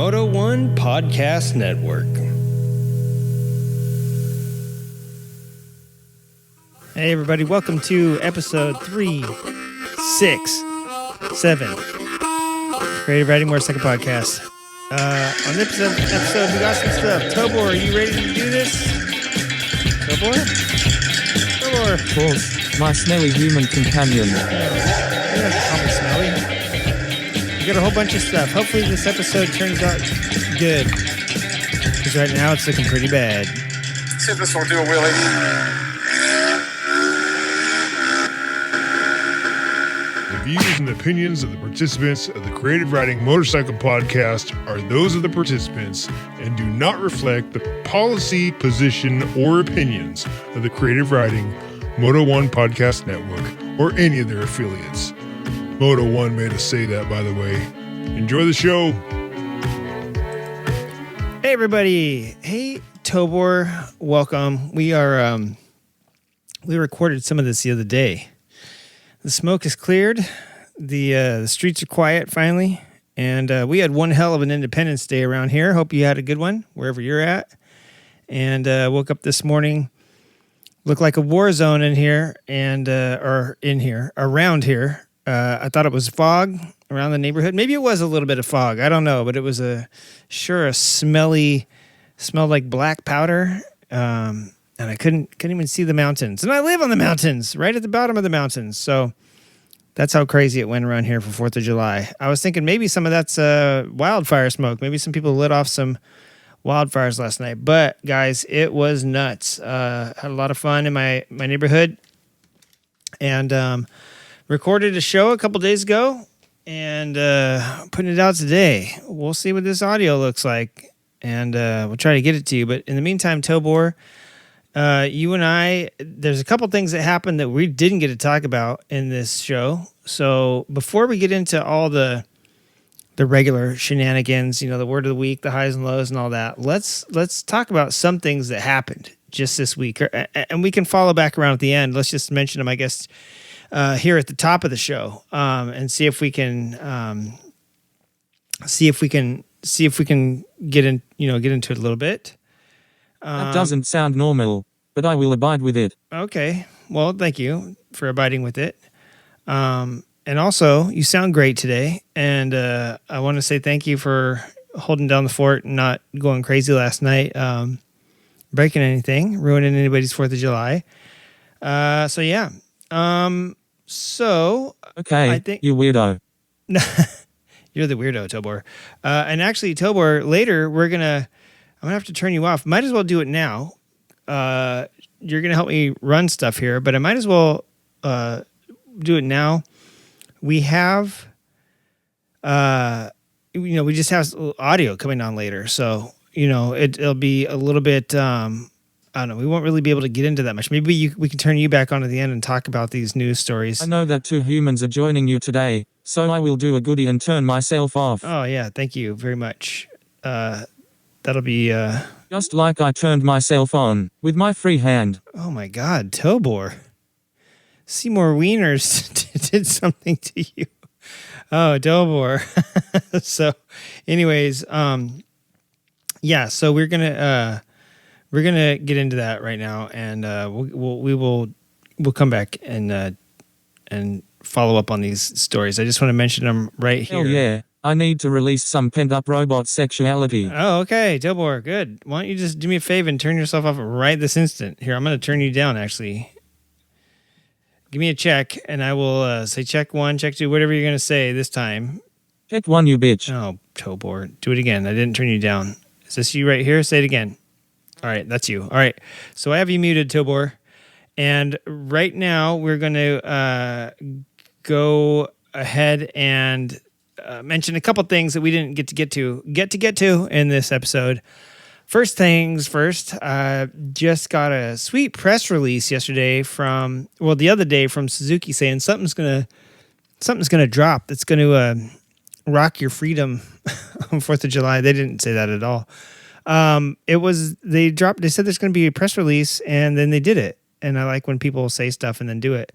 Moto One Podcast Network. Hey everybody, welcome to episode 367 Creative Writing Motorcycle Podcast. On this episode, we got some stuff. Tobor, are you ready to do this? Tobor? Of course, my smelly human companion. You don't have to call me smelly. We got a whole bunch of stuff. Hopefully this episode turns out good. Because right now it's looking pretty bad. See if this will do a wheelie. The views and opinions of the participants of the Creative Riding Motorcycle Podcast are those of the participants and do not reflect the policy, position, or opinions of the Creative Riding Moto One Podcast Network or any of their affiliates. Moto One made us say that, by the way. Enjoy the show. Hey everybody. Hey Tobor, welcome. We recorded some of this the other day. The smoke is cleared. The streets are quiet finally. And we had one hell of an Independence Day around here. Hope you had a good one wherever you're at. And woke up this morning, looked like a war zone in here around here. I thought it was fog around the neighborhood. Maybe it was a little bit of fog. I don't know, but it was smelled like black powder. And I couldn't even see the mountains. And I live on the mountains, right at the bottom of the mountains. So that's how crazy it went around here for 4th of July. I was thinking maybe some of that's wildfire smoke. Maybe some people lit off some wildfires last night. But, guys, it was nuts. Had a lot of fun in my neighborhood. And recorded a show a couple days ago. And putting it out today. We'll see what this audio looks like. And we'll try to get it to you. But in the meantime, Tobor, you and I, there's a couple things that happened that we didn't get to talk about in this show. So before we get into all the regular shenanigans, the word of the week, the highs and lows and all that, let's talk about some things that happened just this week. And we can follow back around at the end. Let's just mention them, I guess, here at the top of the show, and see if we can get into it a little bit. That doesn't sound normal, but I will abide with it. Okay. Well, thank you for abiding with it. And also, you sound great today. And I want to say thank you for holding down the fort and not going crazy last night, breaking anything, ruining anybody's 4th of July. So, yeah. Okay, I think you weirdo. You're the weirdo, Tobor. And actually, Tobor, later, I'm going to have to turn you off. Might as well do it now. You're going to help me run stuff here, but I might as well do it now. We have, we just have audio coming on later. So, it'll be a little bit, I don't know. We won't really be able to get into that much. Maybe we can turn you back on at the end and talk about these news stories. I know that 2 humans are joining you today, so I will do a goodie and turn myself off. Oh, yeah. Thank you very much. That'll be... Just like I turned myself on, with my free hand. Oh my God, Tobor. Seymour Wieners did something to you. Oh, Tobor. So, anyways, yeah, so we're gonna get into that right now, and we'll come back and follow up on these stories. I just want to mention them right here. Hell yeah. I need to release some pent-up robot sexuality. Oh, okay, Tobor, good. Why don't you just do me a favor and turn yourself off right this instant? Here, I'm going to turn you down, actually. Give me a check, and I will say check 1, check 2, whatever you're going to say this time. Check 1, you bitch. Oh, Tobor, do it again. I didn't turn you down. Is this you right here? Say it again. All right, that's you. All right, so I have you muted, Tobor. And right now, we're going to go ahead and... mention a couple things that we didn't get to in this episode. First things first, just got a sweet press release yesterday the other day from Suzuki saying something's gonna drop that's gonna rock your freedom on 4th of July. They didn't say that at all. They said there's gonna be a press release, and then they did it. And I like when people say stuff and then do it.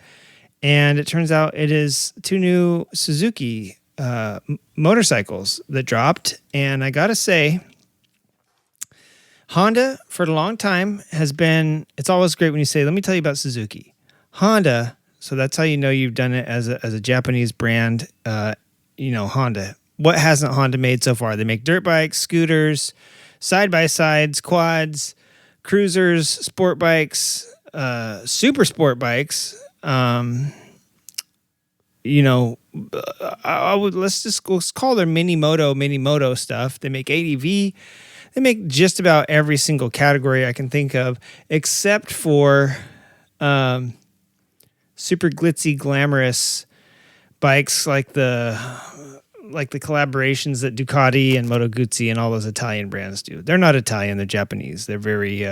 And it turns out it is 2 new Suzuki motorcycles that dropped, and I gotta say, Honda for a long time has been. It's always great when you say, "Let me tell you about Suzuki." Honda. So that's how you know you've done it as a Japanese brand. Honda. What hasn't Honda made so far? They make dirt bikes, scooters, side-by-sides, quads, cruisers, sport bikes, super sport bikes. Let's call their mini moto stuff. They make ADV. They make just about every single category I can think of, except for super glitzy, glamorous bikes like the collaborations that Ducati and Moto Guzzi and all those Italian brands do. They're not Italian; they're Japanese. They're very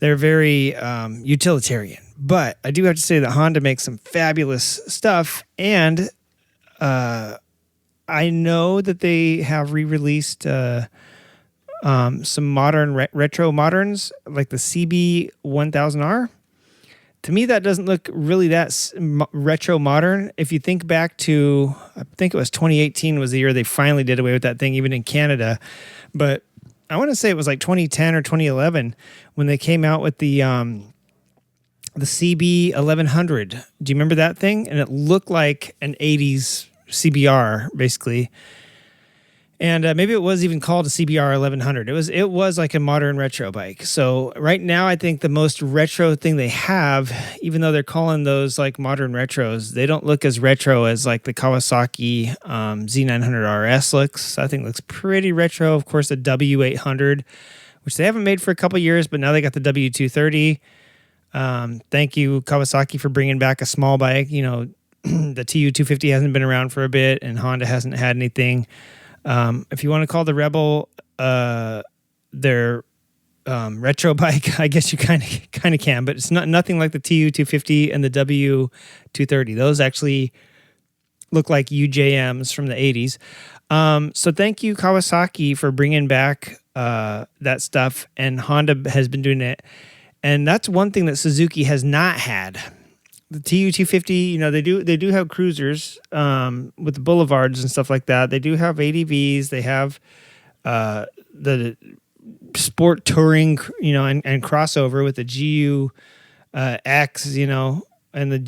utilitarian. But I do have to say that Honda makes some fabulous stuff, and I know that they have re-released some modern retro moderns like the CB1000R. To me, that doesn't look really that retro modern. If you think back to, I think it was 2018 was the year they finally did away with that thing, even in Canada. But I want to say it was like 2010 or 2011 when they came out with the CB1100. Do you remember that thing? And it looked like an 80s CBR, basically. And maybe it was even called a CBR 1100. It was like a modern retro bike. So right now, I think the most retro thing they have, even though they're calling those like modern retros, they don't look as retro as like the Kawasaki Z900RS looks. I think it looks pretty retro. Of course, the W800, which they haven't made for a couple years, but now they got the W230. Thank you, Kawasaki, for bringing back a small bike. The TU250 hasn't been around for a bit, and Honda hasn't had anything. If you want to call the Rebel their retro bike, I guess you kind of can, but it's nothing like the TU250 and the W230. Those actually look like UJMs from the 80s. So thank you, Kawasaki, for bringing back that stuff, and Honda has been doing it. And that's one thing that Suzuki has not had. The TU250, they do have cruisers with the boulevards and stuff like that. They do have ADVs. They have the sport touring, and crossover with the GU X, and the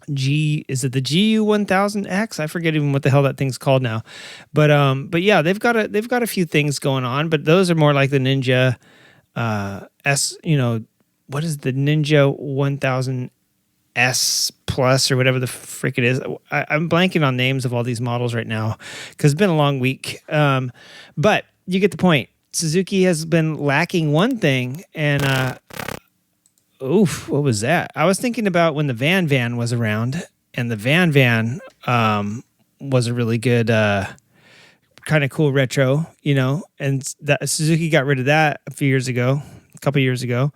is it the GU 1000X? I forget even what the hell that thing's called now. But yeah, they've got a few things going on, but those are more like the Ninja S, what is the Ninja 1000 S Plus or whatever the frick it is. I'm blanking on names of all these models right now because it's been a long week. But you get the point. Suzuki has been lacking one thing, and what was that? I was thinking about when the Van was around, and the Van was a really good kind of cool retro, and that Suzuki got rid of that a couple years ago.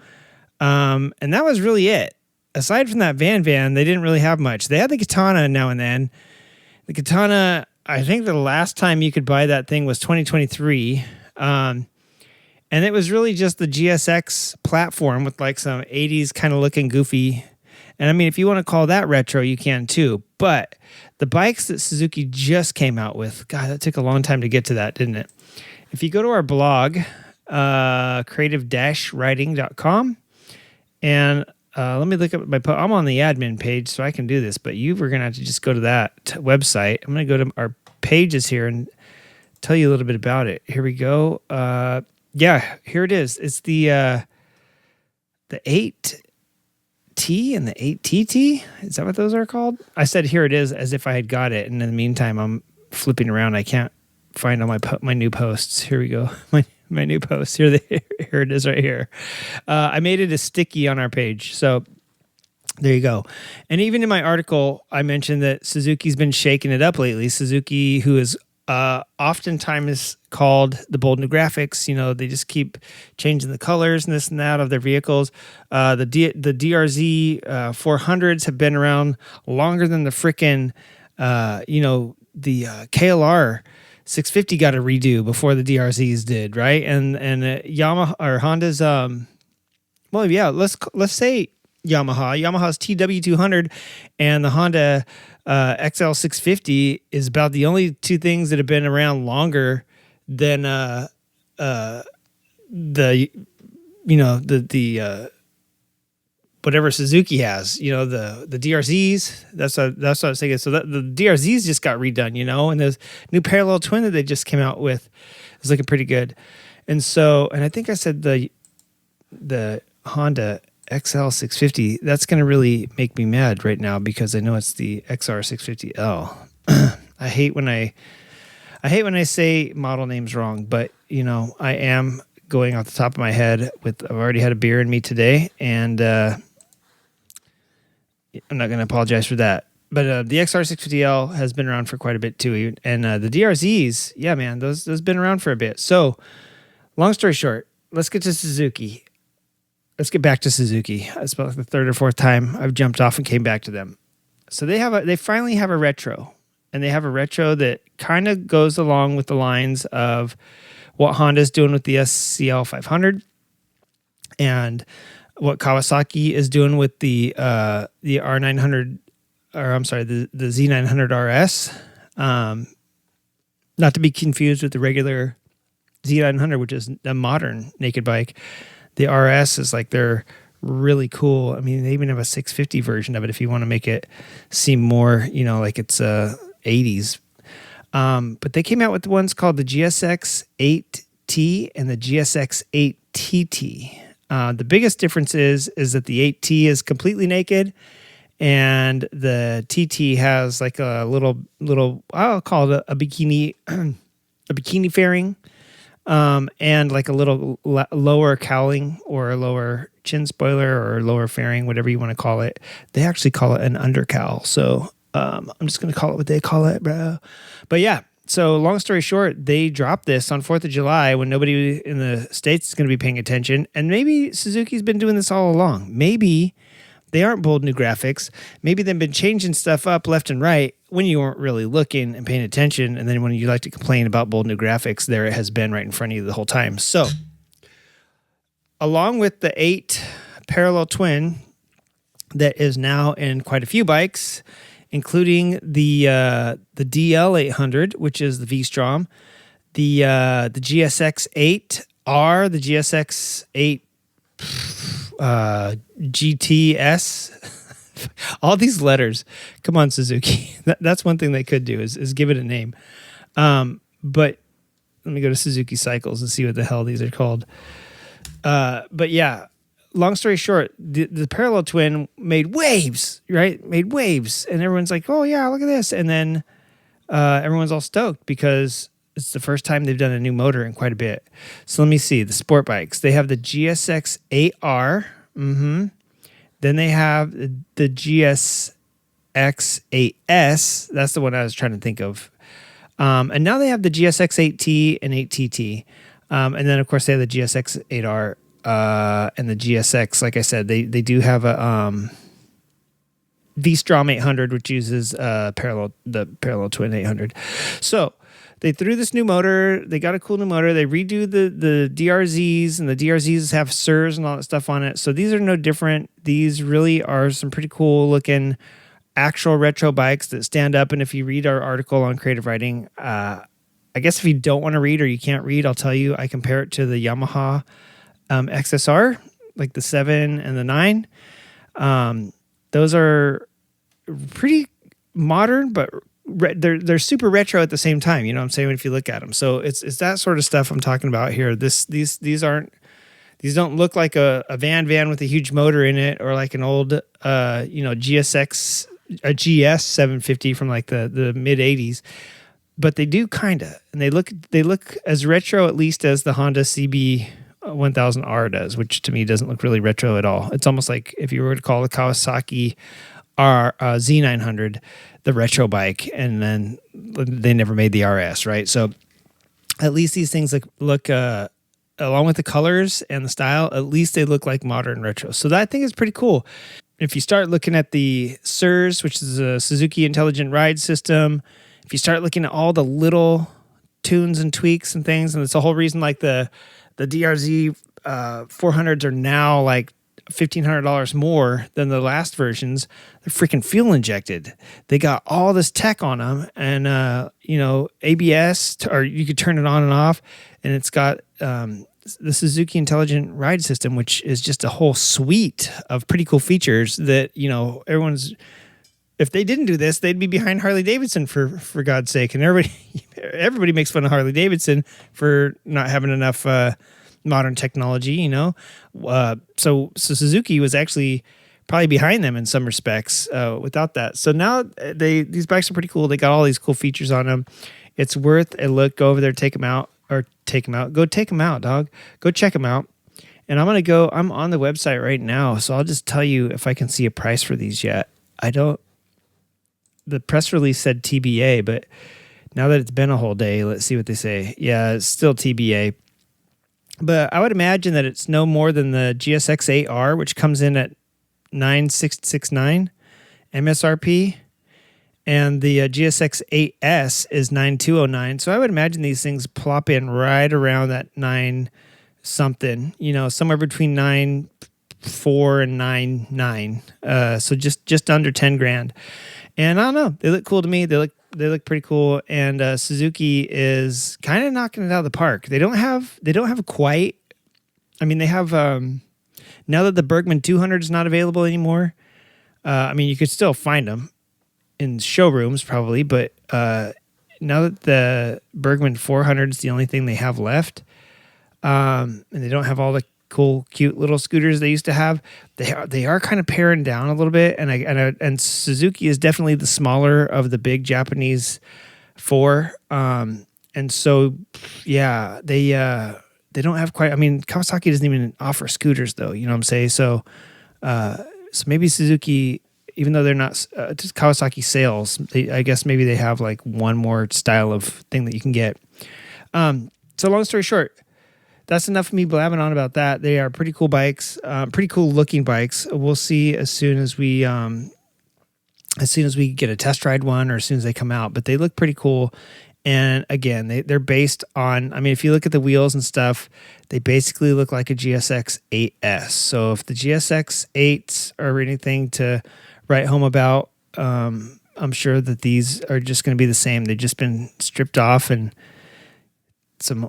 And that was really it. Aside from that Van, they didn't really have much. They had the Katana now and then. The Katana, I think the last time you could buy that thing was 2023. And it was really just the GSX platform with like some 80s kind of looking goofy. And I mean, if you want to call that retro, you can too. But the bikes that Suzuki just came out with, God, that took a long time to get to that, didn't it? If you go to our blog, creative-riding.com, and let me look up I'm on the admin page, so I can do this, but you were going to have to just go to that website. I'm going to go to our pages here and tell you a little bit about it. Here we go. Yeah, here it is. It's the 8T and the 8TT. Is that what those are called? I said here it is as if I had got it, and in the meantime, I'm flipping around. I can't find all my new posts. Here we go. My new post. Here it is right here. I made it a sticky on our page. So there you go. And even in my article, I mentioned that Suzuki's been shaking it up lately. Suzuki, who is oftentimes called the bold new graphics, they just keep changing the colors and this and that of their vehicles. The DRZ 400s have been around longer than the frickin', the KLR 650 got a redo before the DRZs did, right? And Yamaha or Honda's let's say Yamaha's TW200 and the Honda XL650 is about the only two things that have been around longer than the whatever Suzuki has, the DRZs. That's what I was thinking. So the DRZs just got redone, and the new parallel twin that they just came out with is looking pretty good. And I think I said the Honda XL650. That's going to really make me mad right now because I know it's the XR650L. I hate when I say model names wrong, but I am going off the top of my head I've already had a beer in me today, and I'm not going to apologize for that. But the XR650L has been around for quite a bit too, and the DRZs, yeah, man, those been around for a bit. So, long story short, let's get to Suzuki. Let's get back to Suzuki. It's about the third or fourth time I've jumped off and came back to them. So they finally have a retro, and they have a retro that kind of goes along with the lines of what Honda's doing with the SCL 500 and what Kawasaki is doing with the R900, or I'm sorry, the Z900 RS. Not to be confused with the regular Z900, which is a modern naked bike. The RS is like they're really cool. I mean, they even have a 650 version of it if you want to make it seem more, like it's 80s. But they came out with the ones called the GSX 8T and the GSX 8TT. The biggest difference is that the 8T is completely naked, and the TT has like a little I'll call it a bikini a bikini fairing, and like a little lower cowling or a lower chin spoiler or lower fairing, whatever you want to call it. They actually call it an undercowl. So I'm just going to call it what they call it, bro. But yeah, so long story short, they dropped this on 4th of July when nobody in the States is going to be paying attention. And maybe Suzuki's been doing this all along. Maybe they aren't bold new graphics. Maybe they've been changing stuff up left and right when you weren't really looking and paying attention. And then when you like to complain about bold new graphics, there it has been right in front of you the whole time. So along with the 8 parallel twin that is now in quite a few bikes, including the DL800, which is the V-Strom, the GSX-8R, the GSX-8 GTS, all these letters. Come on, Suzuki. That's one thing they could do is give it a name. But let me go to Suzuki Cycles and see what the hell these are called. But yeah. Long story short, the parallel twin made waves, right? Made waves. And everyone's like, oh, yeah, look at this. And then everyone's all stoked because it's the first time they've done a new motor in quite a bit. So let me see. The sport bikes. They have the GSX 8R. Mm-hmm. Then they have the GSX 8S. That's the one I was trying to think of. And now they have the GSX 8T and 8TT. And then, of course, they have the GSX 8R. And the GSX, like I said, they do have a V-Strom 800, which uses the parallel twin 800. So they threw this new motor. They got a cool new motor. They redo the DRZs, and the DRZs have SIRS and all that stuff on it. So these are no different. These really are some pretty cool looking actual retro bikes that stand up. And if you read our article on creative writing, I guess if you don't want to read or you can't read, I'll tell you, I compare it to the Yamaha XSR, like the 7 and the 9. Those are pretty modern, but they're super retro at the same time. You know what I'm saying? If you look at them, so it's that sort of stuff I'm talking about here. These don't look like a van with a huge motor in it, or like an old GSX a GS 750 from like the mid 80s. But they do kinda, and they look as retro at least as the Honda CB 1000R does, which to me doesn't look really retro at all. It's almost like if you were to call the Kawasaki Z900 the retro bike, and then they never made the RS, right? So at least these things look along with the colors and the style, at least they look like modern retro. So that I think is pretty cool. If you start looking at the SIRS, which is a Suzuki Intelligent Ride System, if you start looking at all the little tunes and tweaks and things, and it's the whole reason like the DRZ 400s are now like $1,500 more than the last versions. They're freaking fuel injected. They got all this tech on them, and ABS, or you could turn it on and off, and it's got the Suzuki Intelligent Ride System, which is just a whole suite of pretty cool features that everyone's. If they didn't do this, they'd be behind Harley Davidson for God's sake. And everybody makes fun of Harley Davidson for not having enough modern technology, So Suzuki was actually probably behind them in some respects without that. So now these bikes are pretty cool. They got all these cool features on them. It's worth a look. Go over there, go take them out, dog. Go check them out. And I'm on the website right now, so I'll just tell you if I can see a price for these yet. The press release said TBA, but now that it's been a whole day, let's see what they say. Yeah, it's still TBA. But I would imagine that it's no more than the GSX-8R, which comes in at $9,669 MSRP, and the GSX-8S is $9,209. So I would imagine these things plop in right around that $9 something, somewhere between $9,400 and $9,900. So just under 10 grand. And I don't know, they look cool to me. They look pretty cool. And Suzuki is kind of knocking it out of the park. They don't have quite. I mean, they have now that the Bergman 200 is not available anymore. You could still find them in showrooms probably, but now that the Bergman 400 is the only thing they have left, and they don't have all the cool, cute little scooters they used to have. They are kind of paring down a little bit, and Suzuki is definitely the smaller of the big Japanese four. And so, yeah, they don't have quite. I mean, Kawasaki doesn't even offer scooters, though. You know what I'm saying? So maybe Suzuki, even though they're not just Kawasaki sales, I guess maybe they have like one more style of thing that you can get. So long story short, that's enough of me blabbing on about that. They are pretty cool bikes, pretty cool looking bikes. We'll see as soon as we get a test ride one, or as soon as they come out. But they look pretty cool. And again, they're based on. I mean, if you look at the wheels and stuff, they basically look like a GSX 8S. So if the GSX 8s are anything to write home about, I'm sure that these are just going to be the same. They've just been stripped off and some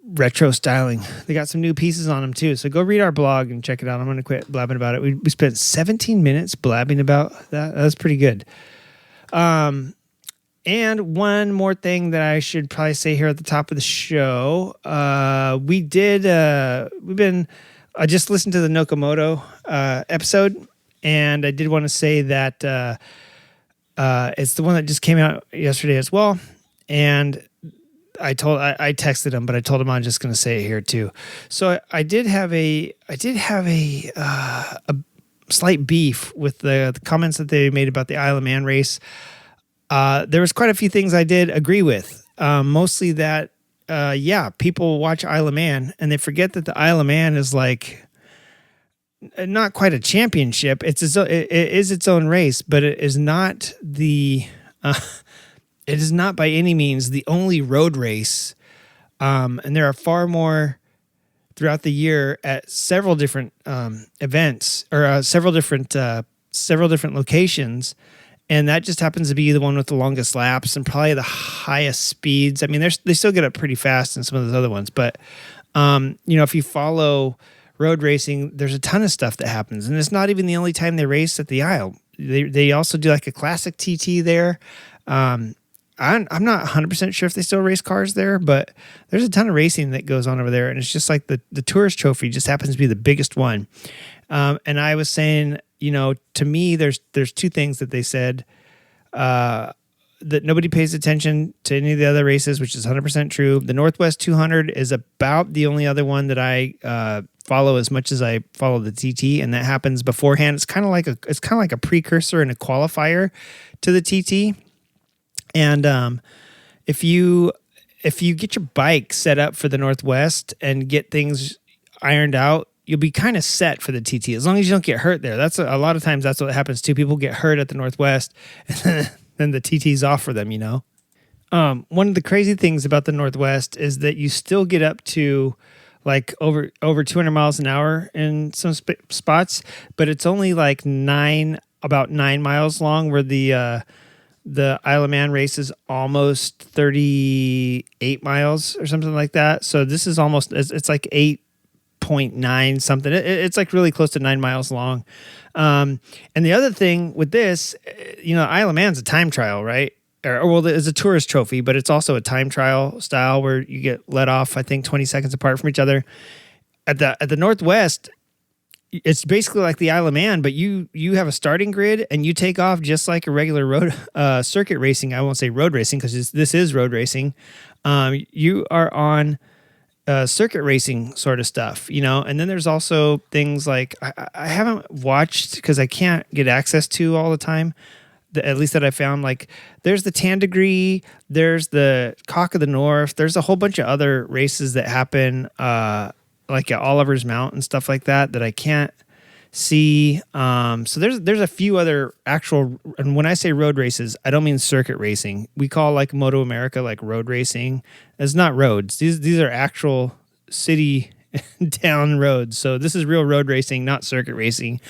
retro styling. They got some new pieces on them too. So go read our blog and check it out. I'm going to quit blabbing about it. We spent 17 minutes blabbing about that. That was pretty good. And one more thing that I should probably say here at the top of the show. I just listened to the Noco episode, and I did want to say that it's the one that just came out yesterday as well. And I texted him, but I told him I'm just going to say it here too. So I did have a slight beef with the comments that they made about the Isle of Man race. There was quite a few things I did agree with. Mostly that, people watch Isle of Man and they forget that the Isle of Man is like not quite a championship. It is its own race, but it is not it is not by any means the only road race. And there are far more throughout the year at several different events, or several different locations. And that just happens to be the one with the longest laps and probably the highest speeds. I mean, they still get up pretty fast in some of those other ones. But, if you follow road racing, there's a ton of stuff that happens. And it's not even the only time they race at the Isle. They also do like a classic TT there. I'm not 100% sure if they still race cars there, but there's a ton of racing that goes on over there. And it's just like the tourist trophy just happens to be the biggest one. And I was saying, to me, there's two things that they said that nobody pays attention to any of the other races, which is 100% true. The Northwest 200 is about the only other one that I follow as much as I follow the TT, and that happens beforehand. It's kind of like a precursor and a qualifier to the TT. And if you get your bike set up for the Northwest and get things ironed out, you'll be kind of set for the TT, as long as you don't get hurt there. That's a lot of times that's what happens too. People get hurt at the Northwest, and then the TT's off for them. One of the crazy things about the Northwest is that you still get up to like over 200 miles an hour in some spots, but it's only like about 9 miles long, where the Isle of Man race is almost 38 miles or something like that. So this is almost, it's like 8.9 something. It's like really close to 9 miles long. And the other thing with this, Isle of Man's a time trial, right? Well, it's a tourist trophy, but it's also a time trial style where you get let off, I think, 20 seconds apart from each other. At the Northwest, it's basically like the Isle of Man, but you have a starting grid and you take off just like a regular road circuit racing. I won't say road racing because this is road racing. You are on circuit racing sort of stuff, and then there's also things like I haven't watched because I can't get access to all the time. At least that I found, like there's the Tandegree, there's the Cock of the North, there's a whole bunch of other races that happen like at Oliver's Mount and stuff like that I can't see. So there's a few other actual, and when I say road races, I don't mean circuit racing. We call like Moto America like road racing. It's not roads. These are actual city down roads. So this is real road racing, not circuit racing.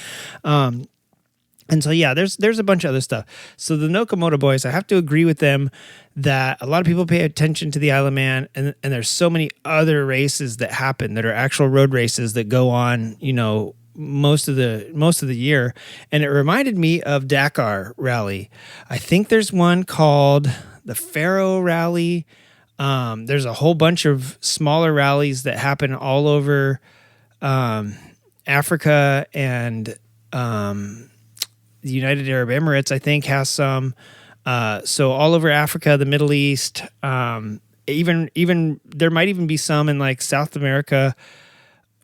And so, yeah, there's a bunch of other stuff. So the Noco Moto Boys, I have to agree with them that a lot of people pay attention to the Isle of Man, and there's so many other races that happen that are actual road races that go on, most of the year. And it reminded me of Dakar Rally. I think there's one called the Faro Rally. There's a whole bunch of smaller rallies that happen all over Africa, and the United Arab Emirates, I think, has some. So all over Africa, the Middle East, even there might even be some in like South America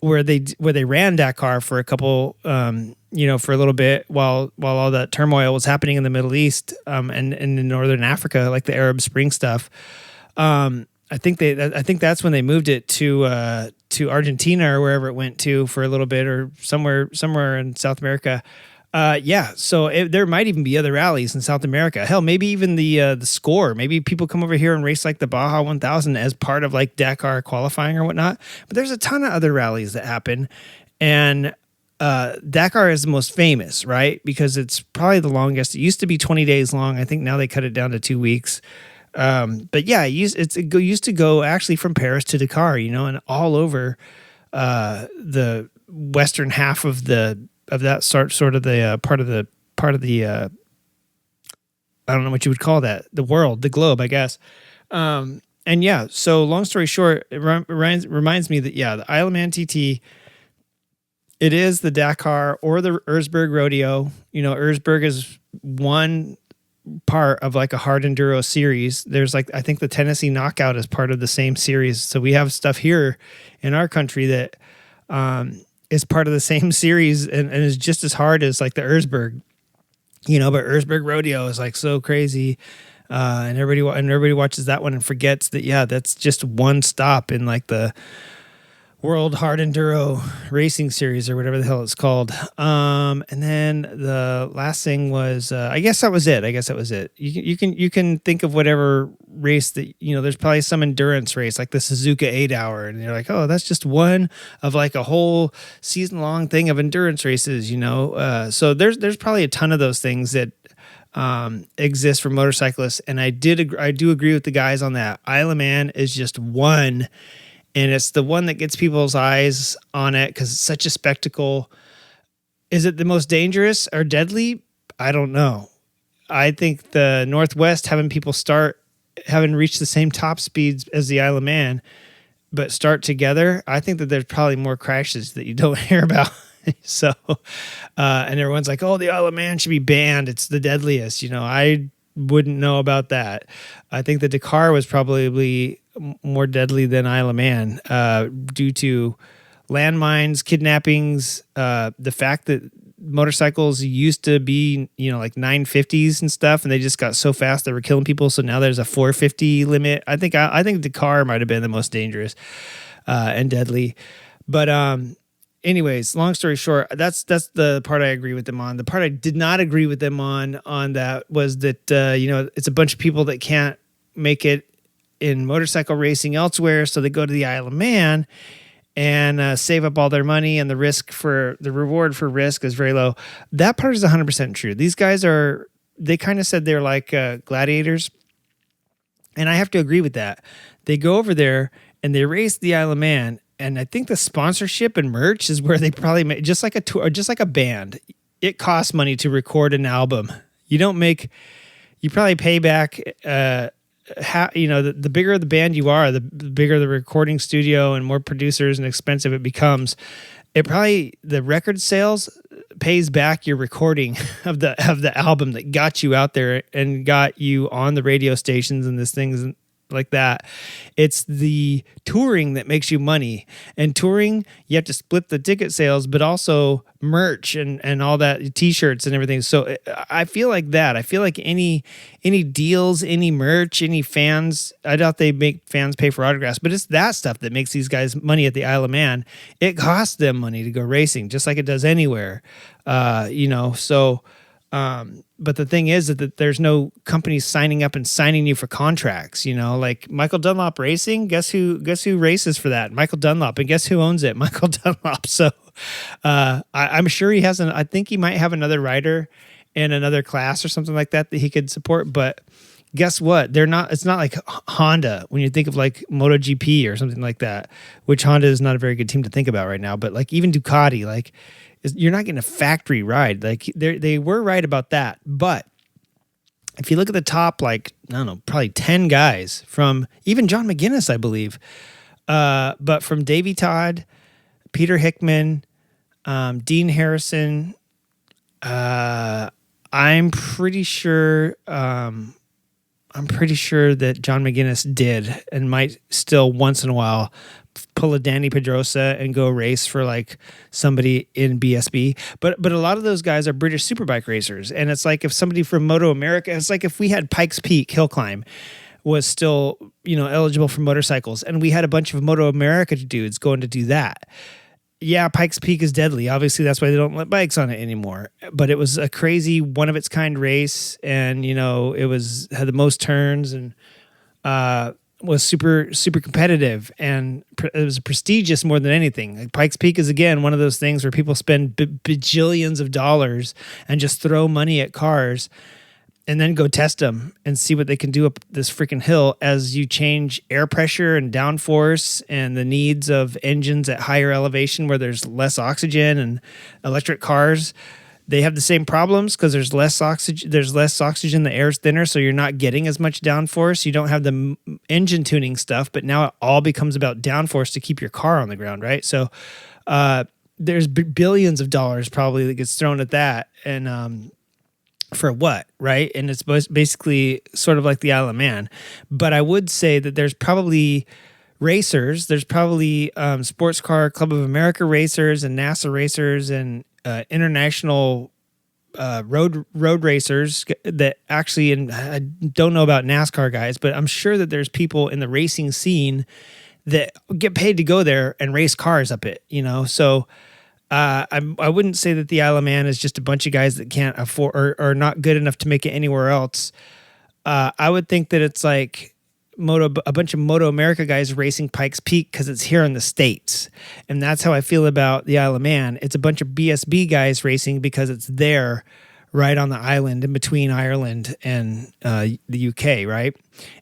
where they ran Dakar for a couple, for a little bit while all that turmoil was happening in the Middle East, and in Northern Africa, like the Arab Spring stuff. I think that's when they moved it to Argentina or wherever it went to for a little bit, or somewhere in South America. So there might even be other rallies in South America. Hell, maybe even the Score. Maybe people come over here and race like the Baja 1000 as part of like Dakar qualifying or whatnot. But there's a ton of other rallies that happen, and Dakar is the most famous, right? Because it's probably the longest. It used to be 20 days long. I think now they cut it down to 2 weeks. But yeah, it used to go actually from Paris to Dakar, and all over the western half of that sort of the part of the I don't know what you would call that, the globe, I guess. And yeah, so long story short, it reminds me that the Isle of Man TT, it is the Dakar or the Erzberg Rodeo. Erzberg is one part of like a hard enduro series. There's like, I think the Tennessee Knockout is part of the same series. So we have stuff here in our country that is part of the same series and is just as hard as like the Erzberg, but Erzberg Rodeo is like so crazy. And everybody watches that one and forgets that, that's just one stop in like the World Hard Enduro Racing Series or whatever the hell it's called. And then the last thing was, I guess that was it. You can think of whatever race that, there's probably some endurance race like the Suzuka 8 Hour. And you're like, oh, that's just one of like a whole season long thing of endurance races, So there's probably a ton of those things that exist for motorcyclists. And I do agree with the guys on that. Isle of Man is just one. And it's the one that gets people's eyes on it because it's such a spectacle. Is it the most dangerous or deadly? I don't know. I think the Northwest, having people having reached the same top speeds as the Isle of Man, but start together, I think that there's probably more crashes that you don't hear about. So, and everyone's like, oh, the Isle of Man should be banned. It's the deadliest. I wouldn't know about that. I think the Dakar was probably more deadly than Isle of Man due to landmines, kidnappings, the fact that motorcycles used to be, like 950s and stuff, and they just got so fast they were killing people. So now there's a 450 limit. I think Dakar might have been the most dangerous and deadly. But anyways, long story short, that's the part I agree with them on. The part I did not agree with them on that was that it's a bunch of people that can't make it in motorcycle racing elsewhere, so they go to the Isle of Man. and save up all their money, and the reward for risk is very low. That part is 100% true. These guys they kind of said they're like gladiators, and I have to agree with that. They go over there and they race the Isle of Man, and I think the sponsorship and merch is where they probably make, just like a tour, or just like a band. It costs money to record an album. You probably pay back. The bigger the band you are, the bigger the recording studio and more producers and expensive it becomes. The record sales pays back your recording of the album that got you out there and got you on the radio stations and these things like that. It's the touring that makes you money. And touring, you have to split the ticket sales, but also merch and all that, t-shirts and everything. So I feel like that. I feel like any deals, any merch, any fans, I doubt they make fans pay for autographs, but it's that stuff that makes these guys money at the Isle of Man. It costs them money to go racing, just like it does anywhere. But the thing is that there's no companies signing up and signing you for contracts, like Michael Dunlop Racing. Guess who races for that? Michael Dunlop. And guess who owns it? Michael Dunlop. So I'm sure he has I think he might have another rider in another class or something like that he could support. But guess what? It's not like Honda when you think of like MotoGP or something like that, which Honda is not a very good team to think about right now. But like even Ducati, like, you're not getting a factory ride. Like they were right about that. But if you look at the top, like, I don't know, probably 10 guys from even John McGuinness, I believe. But from Davey Todd, Peter Hickman, Dean Harrison, I'm pretty sure that John McGuinness did and might still once in a while pull a Danny Pedrosa and go race for like somebody in BSB. But a lot of those guys are British superbike racers. And it's like if somebody from Moto America, it's like if we had Pikes Peak Hill Climb was still, eligible for motorcycles, and we had a bunch of Moto America dudes going to do that. Yeah, Pikes Peak is deadly. Obviously, that's why they don't let bikes on it anymore. But it was a crazy one-of-its-kind race, and, had the most turns and was super, super competitive, and it was prestigious more than anything. Like Pikes Peak is, again, one of those things where people spend bajillions of dollars and just throw money at cars and then go test them and see what they can do up this freaking hill as you change air pressure and downforce and the needs of engines at higher elevation where there's less oxygen. And electric cars, they have the same problems because there's less oxygen. The air's thinner, so you're not getting as much downforce. You don't have the engine tuning stuff, but now it all becomes about downforce to keep your car on the ground, right? So there's billions of dollars probably that gets thrown at that, and for what, right? And it's basically sort of like the Isle of Man. But I would say that there's probably racers. There's probably Sports Car Club of America racers and NASA racers and international road racers that actually, and I don't know about NASCAR guys, but I'm sure that there's people in the racing scene that get paid to go there and race cars up it, So I wouldn't say that the Isle of Man is just a bunch of guys that can't afford or are not good enough to make it anywhere else. I would think that it's like a bunch of Moto America guys racing Pikes Peak because it's here in the States. And that's how I feel about the Isle of Man. It's a bunch of BSB guys racing because it's there right on the island in between Ireland and the UK, right?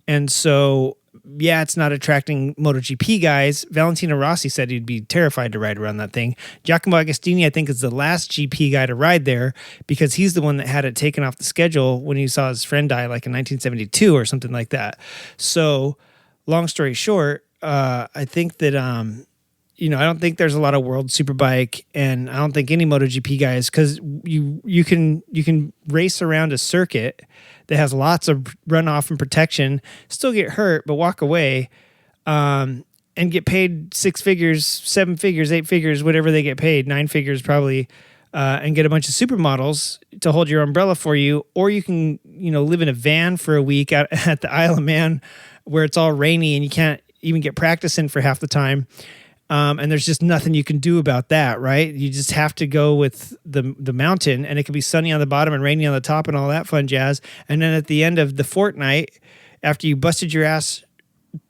And so, yeah, it's not attracting MotoGP guys. Valentino Rossi said he'd be terrified to ride around that thing. Giacomo Agostini, I think, is the last GP guy to ride there because he's the one that had it taken off the schedule when he saw his friend die like in 1972 or something like that. So, long story short, I think that, I don't think there's a lot of World Superbike, and I don't think any MotoGP guys, because you can race around a circuit that has lots of runoff and protection, still get hurt, but walk away, and get paid 6 figures, 7 figures, 8 figures, whatever they get paid, 9 figures probably, and get a bunch of supermodels to hold your umbrella for you. Or you can, live in a van for a week out at the Isle of Man where it's all rainy and you can't even get practice in for half the time. And there's just nothing you can do about that, right? You just have to go with the mountain, and it can be sunny on the bottom and rainy on the top and all that fun jazz. And then at the end of the fortnight, after you busted your ass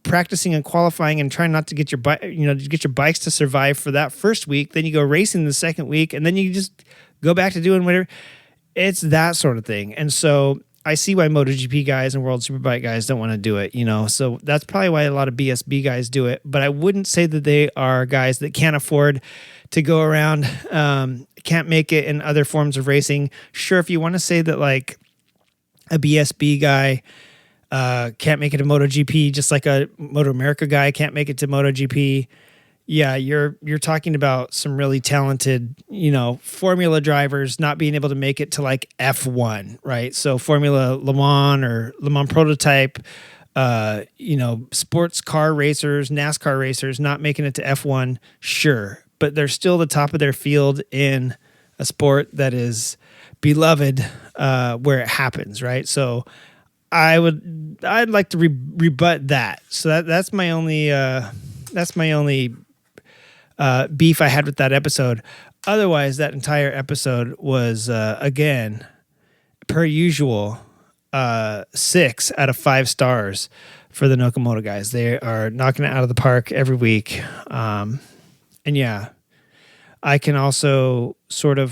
practicing and qualifying and trying not to get your bikes to survive for that first week. Then you go racing the second week, and then you just go back to doing whatever. It's that sort of thing. And so I see why MotoGP guys and World Superbike guys don't want to do it, So that's probably why a lot of BSB guys do it. But I wouldn't say that they are guys that can't afford to go around, can't make it in other forms of racing. Sure, if you want to say that like a BSB guy can't make it to MotoGP, just like a Moto America guy can't make it to MotoGP. Yeah, you're talking about some really talented, Formula drivers not being able to make it to like F1, right? So Formula Le Mans or Le Mans Prototype, sports car racers, NASCAR racers not making it to F1, sure. But they're still the top of their field in a sport that is beloved where it happens, right? So I'd like to rebut that. So that's my only beef I had with that episode. Otherwise, that entire episode was again, per usual, 6 out of 5 stars for the Noco guys. They are knocking it out of the park every week. And yeah, I can also sort of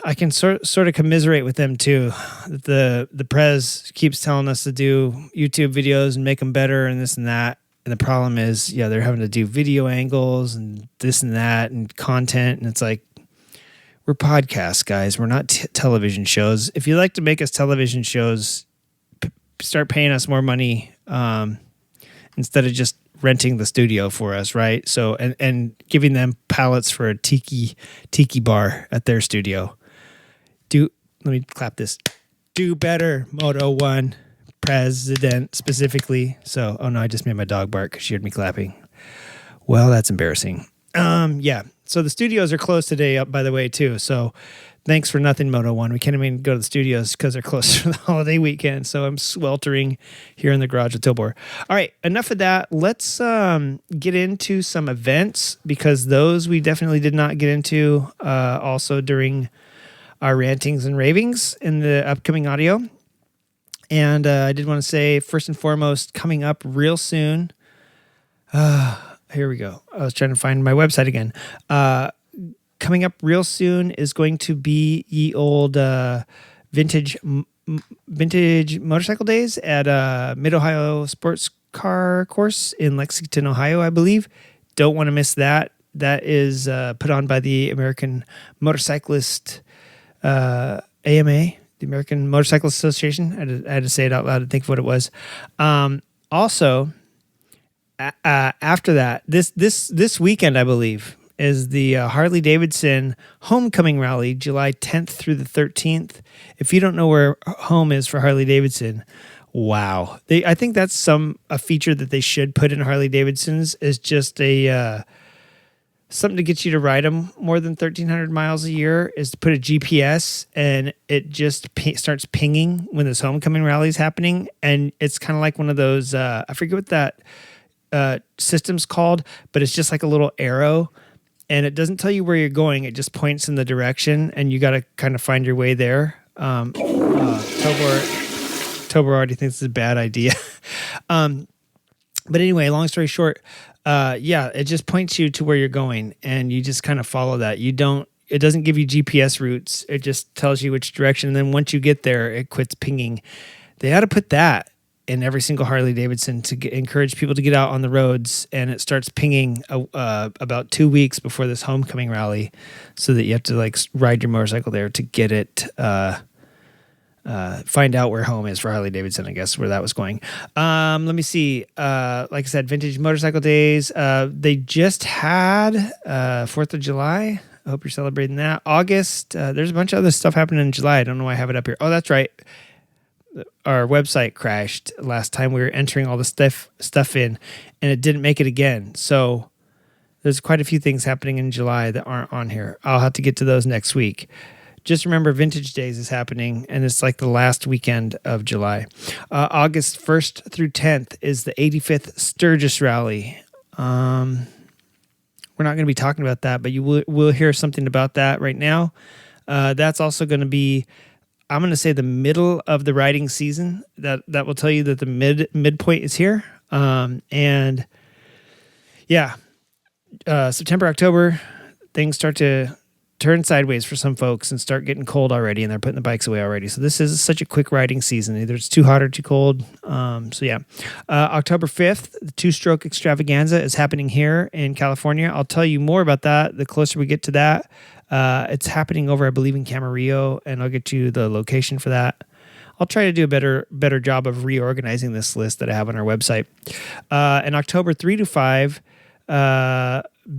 commiserate with them too. The Prez keeps telling us to do YouTube videos and make them better and this and that. And the problem is, they're having to do video angles and this and that and content. And it's like, we're podcasts, guys. We're not television shows. If you'd like to make us television shows, start paying us more money instead of just renting the studio for us, right? So and giving them pallets for a tiki bar at their studio. Let me clap this. Do better, Moto 1 president specifically. So, oh no, I just made my dog bark because she heard me clapping. Well, that's embarrassing. Yeah. So the studios are closed today, by the way, too. So thanks for nothing, Moto 1. We can't even go to the studios because they're closed for the holiday weekend. So I'm sweltering here in the garage at Tobor. All right, enough of that. Let's get into some events because those we definitely did not get into also during our rantings and ravings in the upcoming audio. And I did want to say, first and foremost, coming up real soon. Here we go. I was trying to find my website again. Coming up real soon is going to be ye old vintage motorcycle days at Mid-Ohio Sports Car Course in Lexington, Ohio, I believe. Don't want to miss that. That is put on by the American Motorcyclist AMA, the American Motorcyclist Association. I had to say it out loud to think of what it was. Also, after that, this weekend, I believe, is the Harley-Davidson Homecoming Rally, July 10th through the 13th. If you don't know where home is for Harley-Davidson, wow. I think that's a feature that they should put in Harley-Davidsons is just something to get you to ride them more than 1,300 miles a year is to put a GPS and it just starts pinging when this Homecoming Rally is happening. And it's kind of like one of those, I forget what that system's called, but it's just like a little arrow. And it doesn't tell you where you're going. It just points in the direction, and you got to kind of find your way there. Tobor already thinks it's a bad idea. But anyway, long story short, it just points you to where you're going, and you just kind of follow that. It doesn't give you GPS routes. It just tells you which direction. And then once you get there, it quits pinging. They ought to put that in every single Harley-Davidson to encourage people to get out on the roads, and it starts pinging about 2 weeks before this Homecoming Rally, so that you have to ride your motorcycle there to get it, find out where home is for Harley-Davidson, I guess, where that was going. Let me see. Like I said, Vintage Motorcycle Days. They just had 4th of July. I hope you're celebrating that. August, there's a bunch of other stuff happening in July. I don't know why I have it up here. Oh, that's right. Our website crashed last time we were entering all the stuff in, and it didn't make it again. So there's quite a few things happening in July that aren't on here. I'll have to get to those next week. Just remember Vintage Days is happening, and it's like the last weekend of July. August 1st through 10th is the 85th Sturgis Rally. We're not going to be talking about that, but you will hear something about that right now. That's also going to be, I'm going to say the middle of the riding season. That will tell you that the midpoint is here. And yeah, September, October, things start to turn sideways for some folks and start getting cold already, and they're putting the bikes away already. So this is such a quick riding season. Either it's too hot or too cold. October 5th, the two-stroke extravaganza is happening here in California. I'll tell you more about that the closer we get to that. It's happening over, I believe, in Camarillo, and I'll get you the location for that. I'll try to do a better job of reorganizing this list that I have on our website. In October 3 to 5,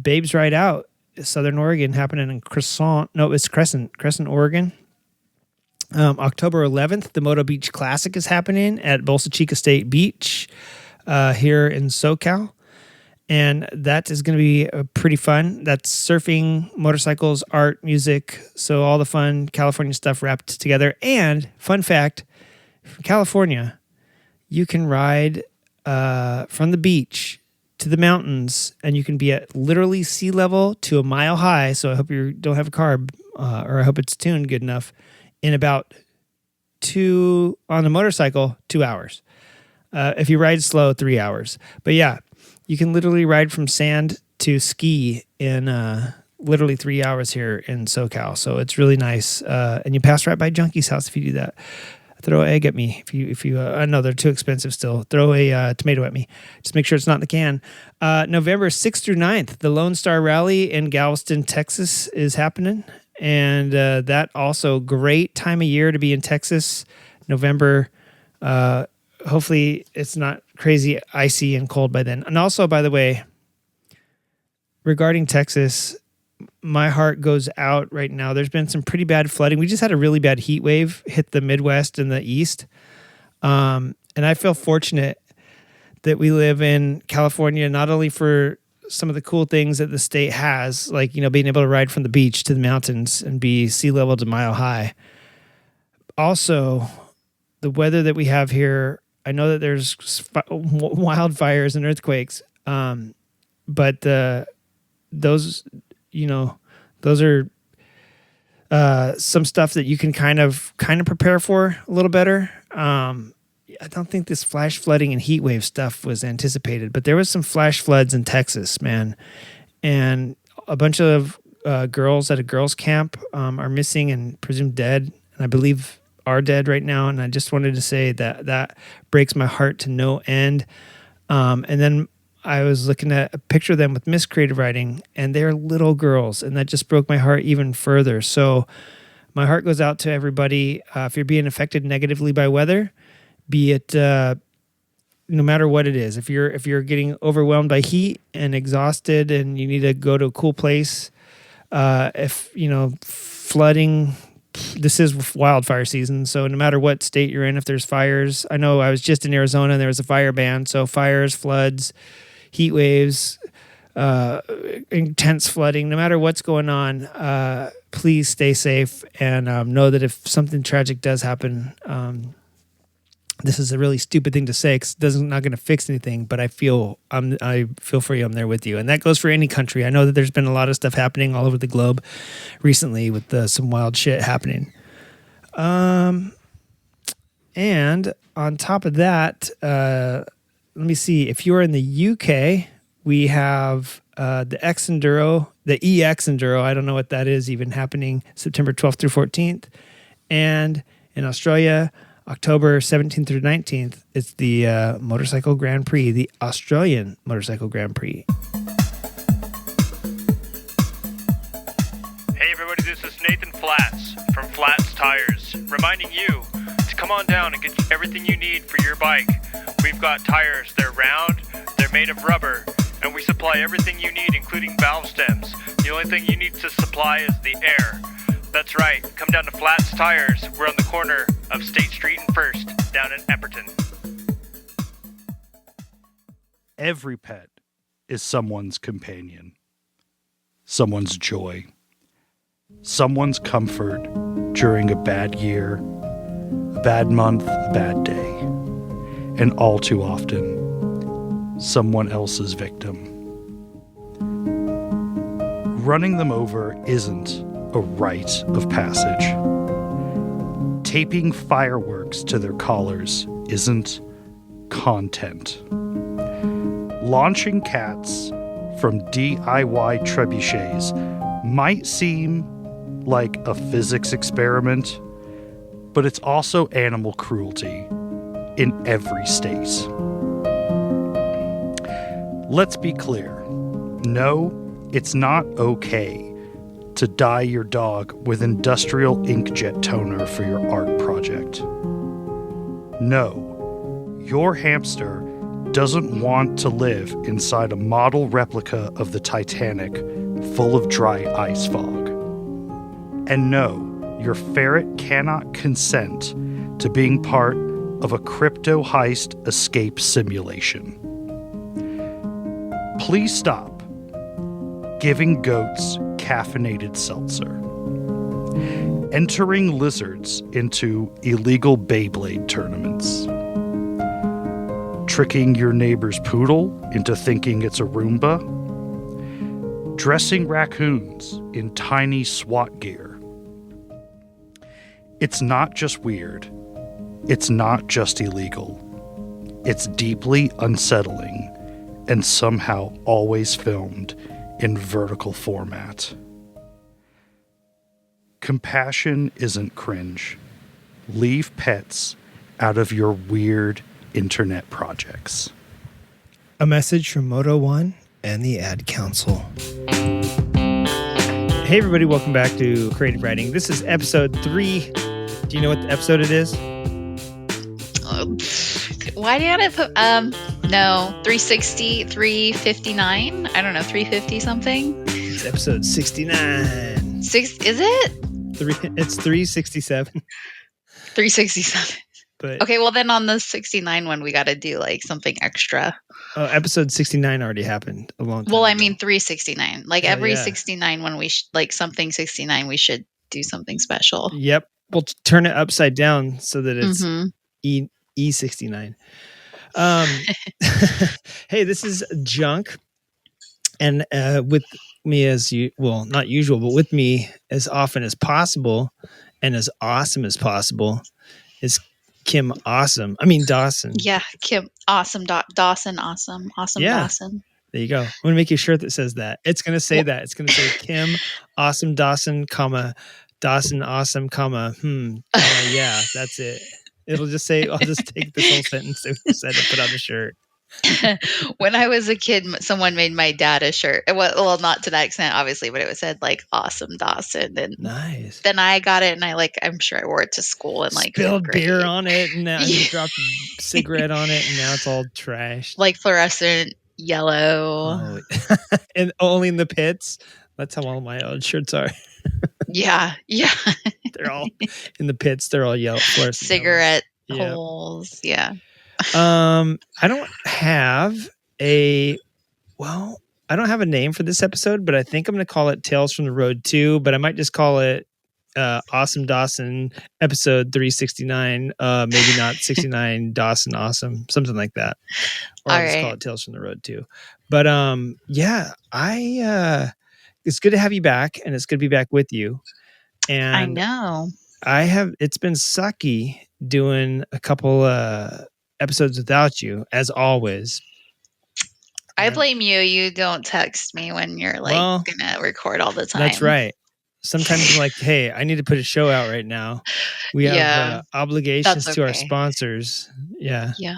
Babes Ride Out, Southern Oregon, happening in Crescent, Oregon. October 11th, the Moto Beach Classic is happening at Bolsa Chica State Beach here in SoCal. And that is going to be pretty fun. That's surfing, motorcycles, art, music. So all the fun California stuff wrapped together. And fun fact, from California, you can ride from the beach to the mountains, and you can be at literally sea level to a mile high. So I hope you don't have a carb, or I hope it's tuned good enough, in about on a motorcycle, 2 hours. If you ride slow, 3 hours. But yeah, you can literally ride from sand to ski in literally 3 hours here in SoCal. So it's really nice. And you pass right by Junky's house if you do that. Throw an egg at me if you I know they're too expensive still. Throw a tomato at me. Just make sure it's not in the can. November 6th through 9th, the Lone Star Rally in Galveston, Texas is happening. And that also great time of year to be in Texas. November, hopefully it's not crazy icy and cold by then. And also, by the way, regarding Texas, my heart goes out right now. There's been some pretty bad flooding. We just had a really bad heat wave hit the Midwest and the East. And I feel fortunate that we live in California, not only for some of the cool things that the state has, like, being able to ride from the beach to the mountains and be sea level to mile high. Also, the weather that we have here, I know that there's wildfires and earthquakes, but those are some stuff that you can kind of prepare for a little better. I don't think this flash flooding and heat wave stuff was anticipated, but there was some flash floods in Texas, man. And a bunch of girls at a girls' camp are missing and presumed dead, and I believe are dead right now. And I just wanted to say that breaks my heart to no end. And then I was looking at a picture of them with Miss Creative Writing, and they're little girls, and that just broke my heart even further. So my heart goes out to everybody. If you're being affected negatively by weather, be it no matter what it is, if you're getting overwhelmed by heat and exhausted and you need to go to a cool place, if flooding, this is wildfire season, so no matter what state you're in, if there's fires, I know I was just in Arizona and there was a fire ban, so fires, floods, heat waves, intense flooding, no matter what's going on, please stay safe and know that if something tragic does happen, this is a really stupid thing to say because it's not going to fix anything, but I feel for you. I'm there with you. And that goes for any country. I know that there's been a lot of stuff happening all over the globe recently with some wild shit happening. And on top of that, let me see. If you're in the UK, we have the EX Enduro. I don't know what that is even, happening September 12th through 14th. And in Australia, October 17th through 19th, it's the Motorcycle Grand Prix, the Australian Motorcycle Grand Prix. Hey everybody, this is Nathan Flats from Flats Tires, reminding you to come on down and get everything you need for your bike. We've got tires, they're round, they're made of rubber, and we supply everything you need, including valve stems. The only thing you need to supply is the air. That's right, come down to Flats Tires. We're on the corner of State Street and First, down in Epperton. Every pet is someone's companion, someone's joy, someone's comfort during a bad year, a bad month, a bad day, and all too often, someone else's victim. Running them over isn't a rite of passage. taping fireworks to their collars isn't content. Launching cats from DIY trebuchets might seem like a physics experiment, but it's also animal cruelty in every state. Let's be clear. No, it's not okay to dye your dog with industrial inkjet toner for your art project. No, your hamster doesn't want to live inside a model replica of the Titanic full of dry ice fog. And no, your ferret cannot consent to being part of a crypto heist escape simulation. Please stop giving goats caffeinated seltzer, entering lizards into illegal Beyblade tournaments, tricking your neighbor's poodle into thinking it's a Roomba, dressing raccoons in tiny SWAT gear. It's not just weird. It's not just illegal. It's deeply unsettling and somehow always filmed in vertical format. Compassion isn't cringe. Leave pets out of your weird internet projects. A message from Moto One and the Ad Council. Hey everybody, welcome back to Creative Writing. This is episode 3. Do you know what the episode it is? Why did I put, no, 360, 359? I don't know, 350 something? It's episode 69. Is it? It's 367. 367. But Okay, well then on the 69 one, we got to do like something extra. oh, episode 69 already happened a long time Well, I ago. mean 369. Like Oh, every yeah. 69 when we, like something 69, we should do something special. Yep. We'll turn it upside down so that it's Mhm. E69. Hey, this is Junk. And with me not usual, but with me as often as possible and as awesome as possible is Kim Awesome. I mean, Dawson. Yeah, Kim, awesome. Dawson, awesome. Awesome, Yeah. Dawson. There you go. I'm going to make you a shirt that says that. It's going to say that. It's going to say Kim Awesome Dawson, comma, Dawson Awesome, comma, yeah, that's it. It'll just say, I'll just take this whole sentence that we said and put on the shirt. When I was a kid, someone made my dad a shirt. Well, not to that extent, obviously, but it said like "Awesome Dawson," and Nice. then I got it, and I'm sure I wore it to school and like Spilled fifth grade. beer on it, and now you Yeah. dropped a cigarette on it, and now it's all trashed. like fluorescent yellow. Oh. And only in the pits. That's how all my old shirts are. Yeah, They're all in the pits. They're all yellow. fluorescent yellow. cigarette Yep. holes. Yeah. I don't have a name for this episode, but I think I'm going to call it Tales from the Road 2, but I might just call it Awesome Dawson episode 369. Maybe not 69 Dawson Awesome, something like that. Or I'll All just call right. it Tales from the Road 2. But it's good to have you back, and it's good to be back with you. And I know. it's been sucky doing a couple episodes without you, as always. I Yeah. blame you. You don't text me when you're like Well, gonna record all the time. That's right. Sometimes I'm like, hey, I need to put a show out right now. We have Yeah, obligations that's to our okay. sponsors. Yeah. Yeah.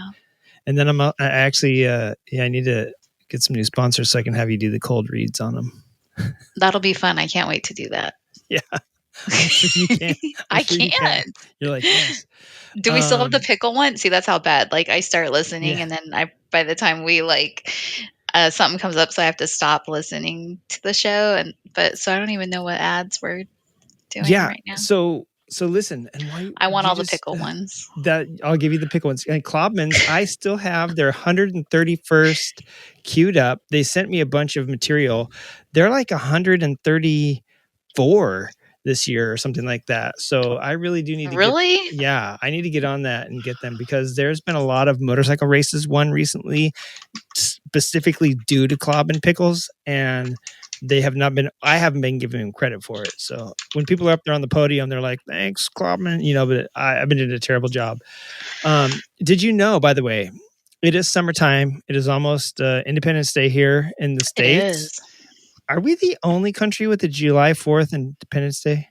And then I actually, I need to get some new sponsors so I can have you do the cold reads on them. That'll be fun. I can't wait to do that. Yeah. I'm sure you can. I sure you can. can't. You're like, yes. Do we still have the Um, pickle one? See, that's how bad. Like I start listening, Yeah. and then by the time we something comes up, so I have to stop listening to the show. So I don't even know what ads we're doing Yeah. right now. So listen, and why I want you all the just, pickle ones. That I'll give you the pickle ones. And Klobman's, I still have their 131st queued up. They sent me a bunch of material. They're like 134 this year or something like that. So I really do need to Really? I need to get on that and get them, because there's been a lot of motorcycle races won recently, specifically due to Klobman pickles, and they have not been. I haven't been giving them credit for it. So when people are up there on the podium, they're like, "Thanks, Klopman," but I've been doing a terrible job. Did you know, by the way, it is summertime. It is almost Independence Day here in the States. It is. Are we the only country with a July 4th Independence Day?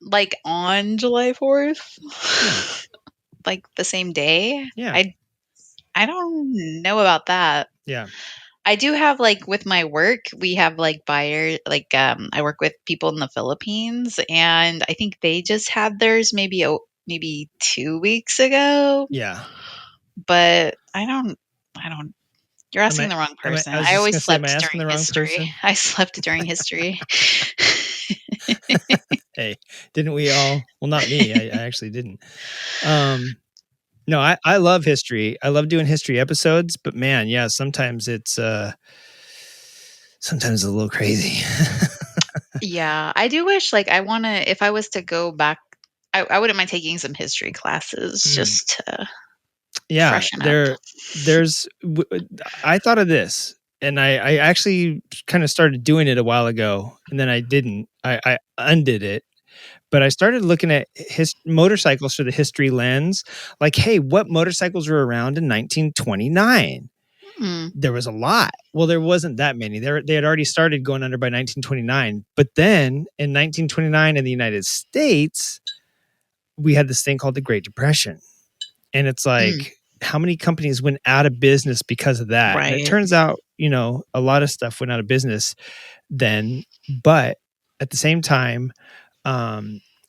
Like on July 4th, like the same day. Yeah. I don't know about that. Yeah. I do have like with my work, we have like buyers, like I work with people in the Philippines, and I think they just had theirs maybe 2 weeks ago. Yeah. But I don't. You're asking the wrong person. I always slept during history. I slept during history. Hey, didn't we all? Well, not me. I actually didn't. No, I love history. I love doing history episodes, but man, yeah, sometimes it's sometimes a little crazy. Yeah, I do wish, like, if I was to go back, I wouldn't mind taking some history classes just to freshen up. I thought of this, and I actually kind of started doing it a while ago, and then I didn't. I undid it. But I started looking at motorcycles through the history lens. Like, hey, what motorcycles were around in 1929? There was a lot. Well, there wasn't that many. They had already started going under by 1929. But then in 1929 in the United States, we had this thing called the Great Depression. And it's like, how many companies went out of business because of that? Right. And it turns out, a lot of stuff went out of business then. But at the same time,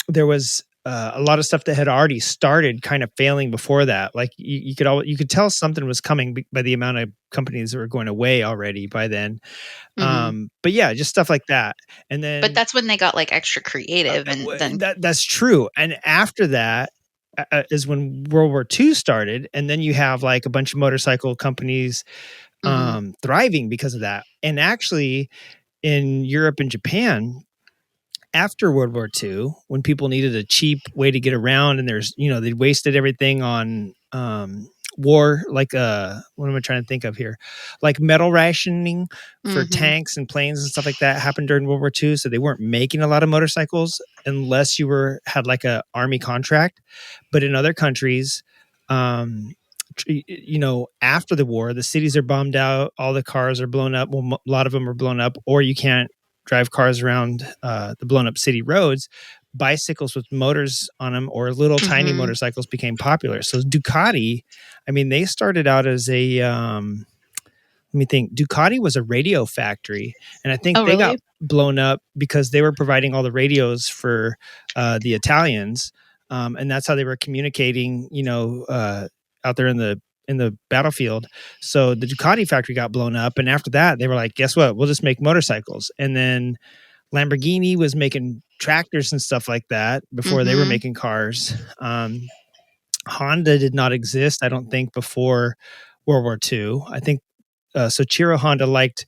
there was a lot of stuff that had already started kind of failing before that. Like you could tell something was coming by the amount of companies that were going away already by then. But yeah, just stuff like that. And then, but that's when they got like extra creative, and then that's true. And after that is when World War II started, and then you have like a bunch of motorcycle companies thriving because of that. And actually, in Europe and Japan, after World War II, when people needed a cheap way to get around, and they wasted everything on war, like what am I trying to think of here? Like metal rationing for tanks and planes and stuff like that happened during World War II. So they weren't making a lot of motorcycles unless you had like a army contract. But in other countries, after the war, the cities are bombed out, all the cars are blown up. Well, a lot of them are blown up, or you can't drive cars around the blown up city roads. Bicycles with motors on them or little tiny motorcycles became popular. So Ducati, they started out as a, Ducati was a radio factory. And I think they got blown up because they were providing all the radios for the Italians. And that's how they were communicating, out there in the battlefield. So the Ducati factory got blown up. And after that, they were like, guess what? We'll just make motorcycles. And then Lamborghini was making tractors and stuff like that before they were making cars. Honda did not exist, I don't think, before World War II. I think Soichiro Honda liked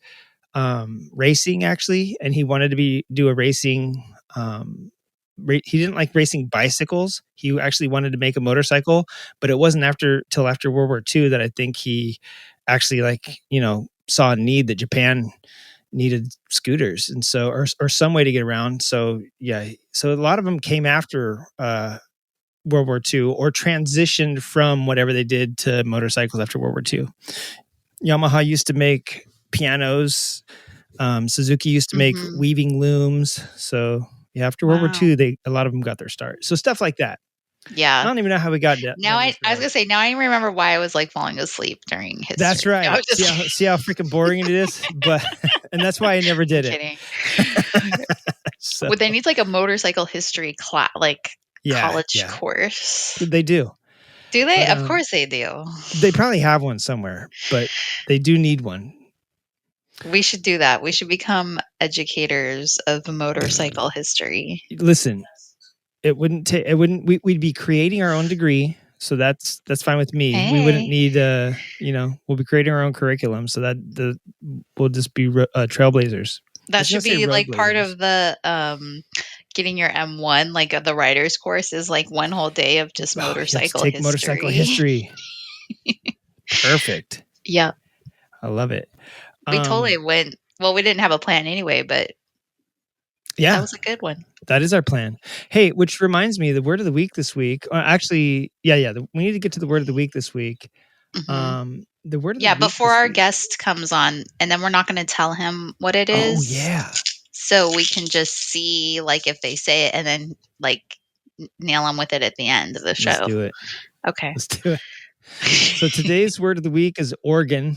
racing, actually, and he wanted to do a racing. He didn't like racing bicycles. He actually wanted to make a motorcycle, but it wasn't till after World War II that I think he actually saw a need that Japan needed scooters, and so or some way to get around. So yeah, so a lot of them came after World War II or transitioned from whatever they did to motorcycles after World War II. Yamaha used to make pianos. Suzuki used to make weaving looms. So yeah, after World War II, a lot of them got their start. So stuff like that. Yeah. I don't even know how we got to now. I was gonna say, now I remember why I was like falling asleep during history. That's right. No, see how freaking boring it is, and that's why I never did it. So, would they need like a motorcycle history class, college course? They do. Do they? Of course they do. They probably have one somewhere, but they do need one. We should do that. We should become educators of motorcycle history. Listen, we'd be creating our own degree. So that's fine with me. Hey. We wouldn't need, we'll be creating our own curriculum. So that we'll just be trailblazers. That should be like part of the, getting your M1, like the writer's course is like one whole day of just motorcycle history. Motorcycle history. Perfect. Yeah. I love it. We totally went. Well, we didn't have a plan anyway, but that was a good one. That is our plan. Hey, which reminds me, the word of the week this week. Actually, we need to get to the word of the week this week. Mm-hmm. The word of the week before our guest comes on, and then we're not going to tell him what it is. Oh yeah. So we can just see like if they say it, and then like nail them with it at the end of the show. Let's do it. Okay. Let's do it. So today's word of the week is organ.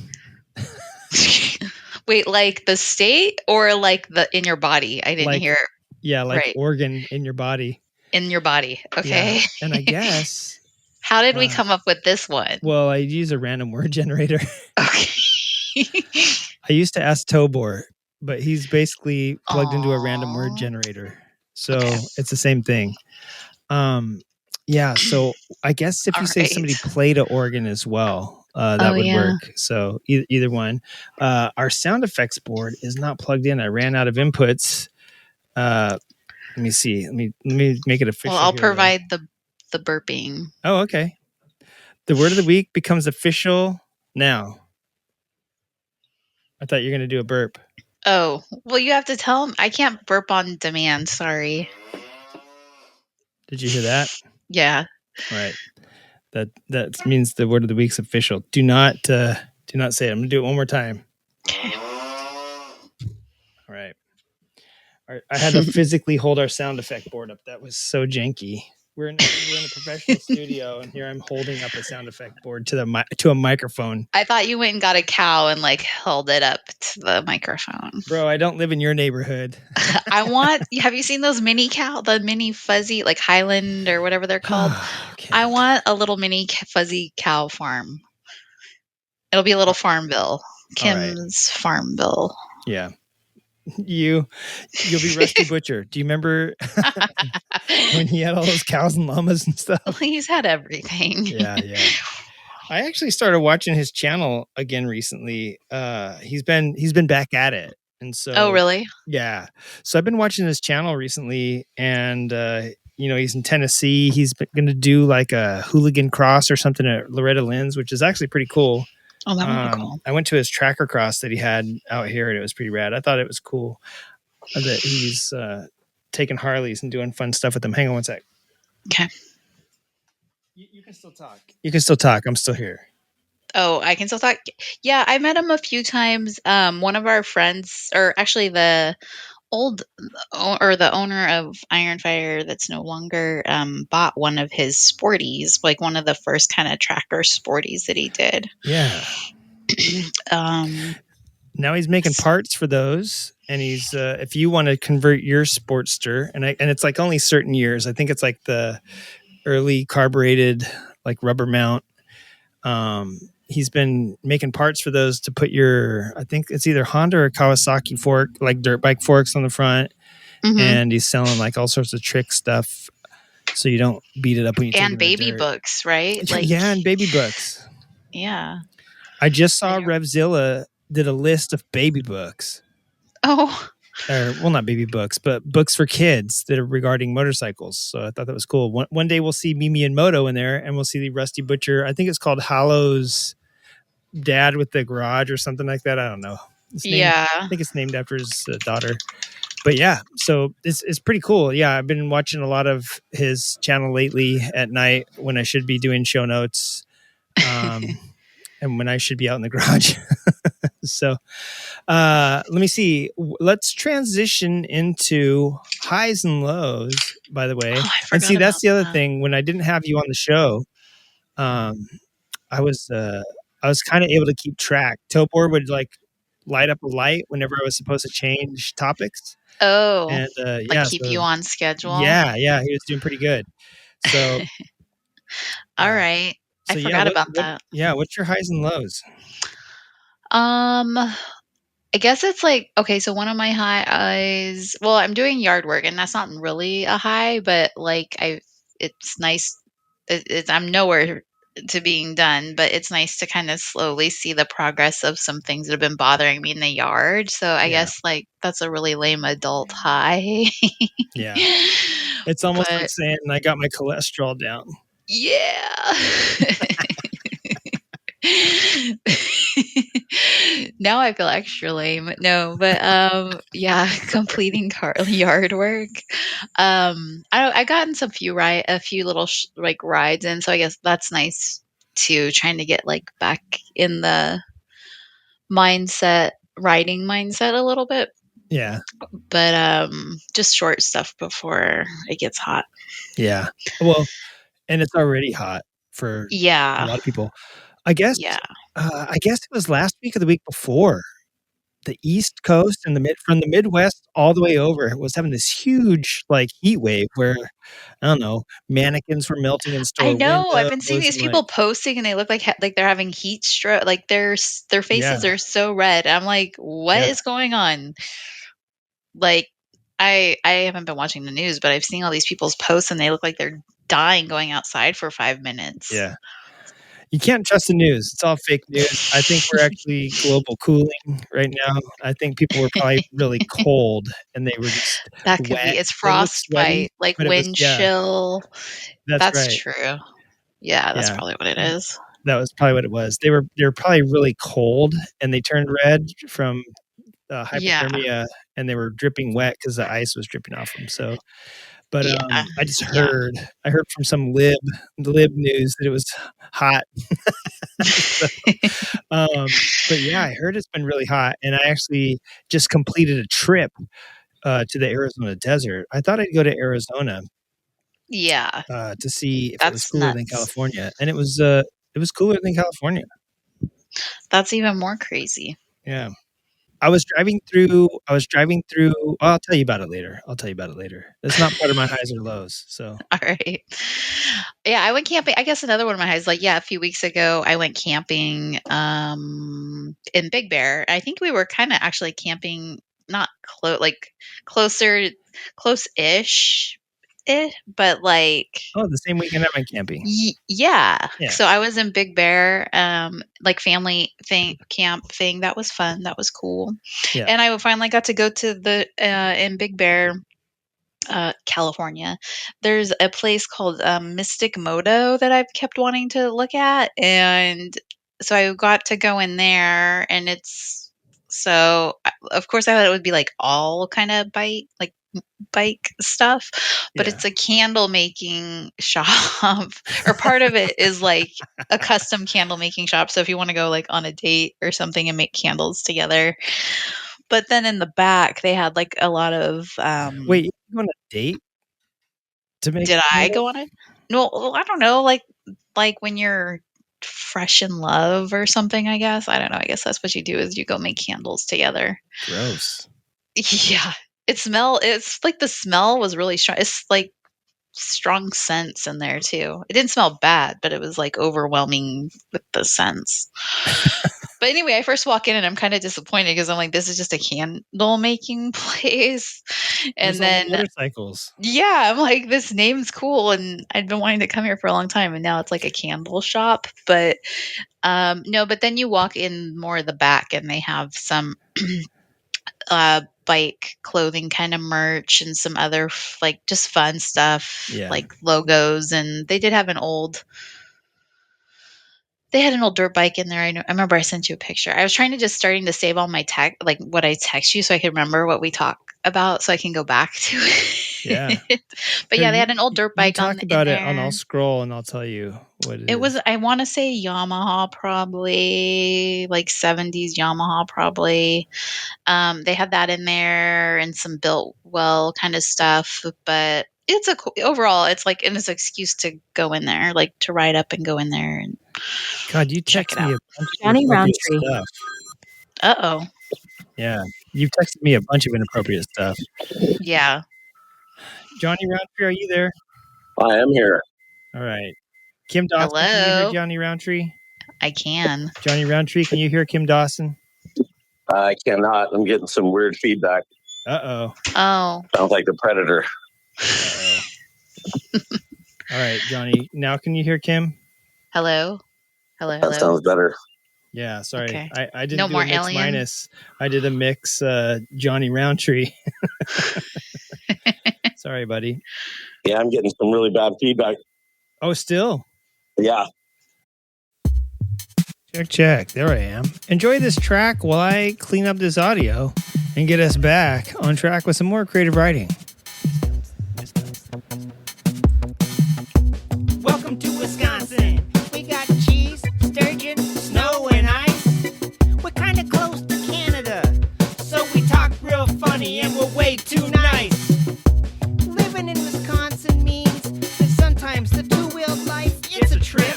Wait, like the state or like the in your body? I didn't hear. Yeah, like organ in your body. In your body. Okay. Yeah. And I guess. How did we come up with this one? Well, I use a random word generator. Okay. I used to ask Tobor, but he's basically plugged into a random word generator. So it's the same thing. So I guess if you say somebody played an organ as well, that would work. So either one. Our sound effects board is not plugged in. I ran out of inputs. Let me see. Let me make it official. Well, I'll provide the burping. Oh, okay. The word of the week becomes official now. I thought you were going to do a burp. Oh, well, you have to tell him. I can't burp on demand. Sorry. Did you hear that? Yeah. Right. That means the word of the week's official. Do not say it. I'm going to do it one more time. Okay. All right. I had to physically hold our sound effect board up. That was so janky. We're in a professional studio, and here I'm holding up a sound effect board to a microphone. I thought you went and got a cow and like held it up to the microphone. Bro, I don't live in your neighborhood. Have you seen those mini cow, the mini fuzzy, like Highland or whatever they're called? I want a little mini fuzzy cow farm. It'll be a little farm bill. Kim's farm bill. Yeah. You'll be Rusty Butcher. Do you remember when he had all those cows and llamas and stuff? Well, he's had everything. Yeah. I actually started watching his channel again recently. He's been back at it, and so. Oh, really? Yeah. So I've been watching his channel recently, and he's in Tennessee. He's going to do like a hooligan cross or something at Loretta Lynn's, which is actually pretty cool. Oh, that would be cool. I went to his tracker cross that he had out here, and it was pretty rad. I thought it was cool that he's taking Harleys and doing fun stuff with them. Hang on one sec. Okay. You can still talk. You can still talk. I'm still here. Oh, I can still talk? Yeah, I met him a few times. One of our friends, or actually the owner of Iron Fire that's no longer, bought one of his sporties, like one of the first kind of tracker sporties that he did. Yeah. Now he's making parts for those, and he's if you want to convert your Sportster, and it's like only certain years. I think it's like the early carbureted like rubber mount. He's been making parts for those to put I think it's either Honda or Kawasaki fork, like dirt bike forks on the front. Mm-hmm. And he's selling like all sorts of trick stuff so you don't beat it up when you take it in the baby dirt. books, right? And baby books. Yeah. I just saw Revzilla did a list of baby books. Oh. Well, not baby books, but books for kids that are regarding motorcycles. So I thought that was cool. One day we'll see Mimi and Moto in there, and we'll see the Rusty Butcher. I think it's called Hollow's Dad with the Garage or something like that. I don't know. I think it's named after his daughter. But yeah, so it's pretty cool. Yeah, I've been watching a lot of his channel lately at night when I should be doing show notes. And when I should be out in the garage. So let me see. Let's transition into highs and lows, by the way. And see, that's the other thing. When I didn't have you on the show, I was kind of able to keep track. Tobor would like light up a light whenever I was supposed to change topics. Oh, and keep you on schedule. Yeah, he was doing pretty good. So, all right. So, I forgot about that. Yeah, what's your highs and lows? I guess it's like, okay, so one of my highs, well, I'm doing yard work, and that's not really a high, but like it's nice. I'm nowhere to being done, but it's nice to kind of slowly see the progress of some things that have been bothering me in the yard. So I guess like that's a really lame adult high. Yeah. It's almost like saying I got my cholesterol down. Yeah. Now I feel extra lame. No, but yeah, completing yard work. I gotten a few little like rides in, so I guess that's nice too. Trying to get like back in the riding mindset a little bit. Yeah. But just short stuff before it gets hot. Yeah. Well, and it's already hot for a lot of people. I guess. Yeah. I guess it was last week or the week before. The East Coast and from the Midwest all the way over was having this huge like heat wave where I don't know, mannequins were melting in store I know. windows. I've been seeing these people posting, and they look like they're having heat stroke. Like their faces are so red. I'm like, what is going on? Like, I haven't been watching the news, but I've seen all these people's posts, and they look like they're dying going outside for 5 minutes. Yeah. You can't trust the news. It's all fake news. I think we're actually global cooling right now. I think people were probably really cold and they were just that could wet. be. It's frostbite, like wind chill. That's right. true. Yeah, that's probably what it is. That was probably what it was. They were probably really cold and they turned red from hypothermia and they were dripping wet because the ice was dripping off them. So. But I just heard from some lib news that it was hot. So, but yeah, I heard it's been really hot, and I actually just completed a trip to the Arizona desert. I thought I'd go to Arizona, to see if it was cooler than California, and it was cooler than California. That's even more crazy. Yeah. I was driving through. I'll tell you about it later. That's not part of my highs or lows. So, all right. Yeah, I went camping. I guess another one of my highs, a few weeks ago, I went camping in Big Bear. I think we were kind of actually camping, not close-ish. But the same weekend I went camping. Yeah. So I was in Big Bear, family camp thing. That was fun. That was cool. Yeah. And I finally got to go to in Big Bear, California. There's a place called Mystic Moto that I've kept wanting to look at, and so I got to go in there, and of course I thought it would be like all kind of bike stuff, but it's a candle making shop, or part of it is like a custom candle making shop. So if you want to go on a date or something and make candles together, but then in the back they had a lot of wait, you go on a date to make did candles? I go on it? No, I don't know, like when you're fresh in love or something, I guess. I don't know. I guess that's what you do, is you go make candles together. Gross. Yeah. It's like the smell was really strong. It's like strong scents in there too. It didn't smell bad, but it was overwhelming with the scents. But anyway, I first walk in and I'm kind of disappointed because I'm like, this is just a candle making place. And then motorcycles. Yeah, I'm like, this name's cool, and I'd been wanting to come here for a long time, and now it's like a candle shop. But no, but then you walk in more of the back, and they have some bike clothing kind of merch and some other just fun stuff, like logos. And they did have an old dirt bike in there. I remember I sent you a picture. I was trying to starting to save all my what I text you, so I could remember what we talk about, so I can go back to it. Yeah. But yeah, they had an old dirt bike talk about it, and I'll scroll and I'll tell you what it is. Was, I want to say Yamaha, probably 70s Yamaha, probably. They had that in there and some built well kind of stuff, but it's overall, it's and it's an excuse to go in there, to ride up and go in there and God, you check text it me out. a bunch Jonny of Roundtree. stuff. Uh-oh. Yeah, you've texted me a bunch of inappropriate stuff. Yeah. Jonny Roundtree, are you there? I am here. All right. Kim Dawson, hello. Can you hear Jonny Roundtree? I can. Jonny Roundtree, can you hear Kim Dawson? I cannot. I'm getting some weird feedback. Uh-oh. Oh. Sounds like the Predator. Uh-oh. All right, Jonny. Now can you hear Kim? Hello? Hello? That sounds better. Yeah, sorry. Okay. I didn't No do more a mix alien? minus. I did a mix Jonny Roundtree. Sorry, buddy. Yeah, I'm getting some really bad feedback. Oh, still? Yeah. Check. There I am. Enjoy this track while I clean up this audio and get us back on track with some more creative writing. Welcome to Wisconsin. We got cheese, sturgeon, snow, and ice. We're kind of close to Canada, so we talk real funny and we're way too nice. Living in Wisconsin means that sometimes the two-wheeled life, it's a trip.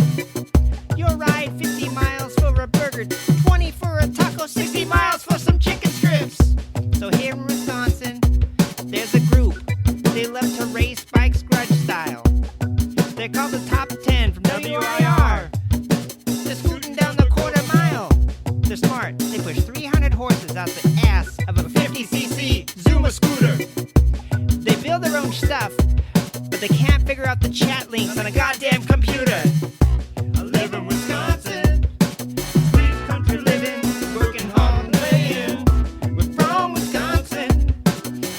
You'll ride 50 miles for a burger, 20 for a taco, 60 miles for some chicken strips. So here in Wisconsin, there's a group. They love to race bikes grudge style. They're called the Top 10 from WIR. They're scooting down the quarter mile. They're smart. They push 300 horses out the ass of a 50cc Zuma scooter. They build their own stuff, but they can't figure out the chat links on a goddamn computer. I live in Wisconsin. Street country living, working hard and playing. We're from Wisconsin.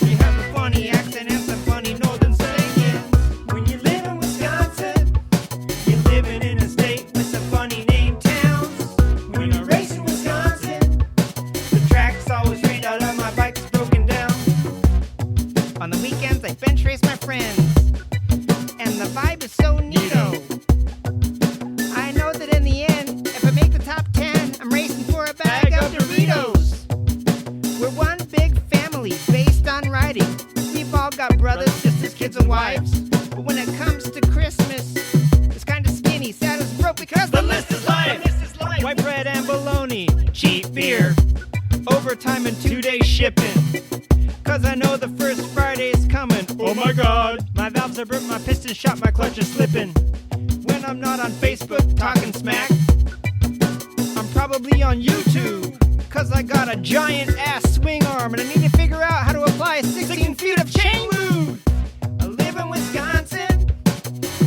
We have a funny accent and some funny northern sayings. When you live in Wisconsin, you're living in a state with some funny name towns. When I race in Wisconsin, the track's always straight out of my bike's broken down. On the weekends, I bench race my friends, and the vibe is so neato. I know that in the end, if I make the top 10, I'm racing for a bag of Doritos. We're one big family based on riding. We've all got brothers, sisters, kids, and wives. But when it comes to Christmas, it's kind of skinny, sad as broke because the list is life. White bread and bologna, cheap beer, overtime and 2-day shipping. Cause I know the first Friday's coming. Oh my god, my valves are burnt, my piston shot, my clutch is slipping. When I'm not on Facebook talking smack, I'm probably on YouTube. Cause I got a giant ass swing arm and I need to figure out how to apply 16 feet of chain move. I live in Wisconsin,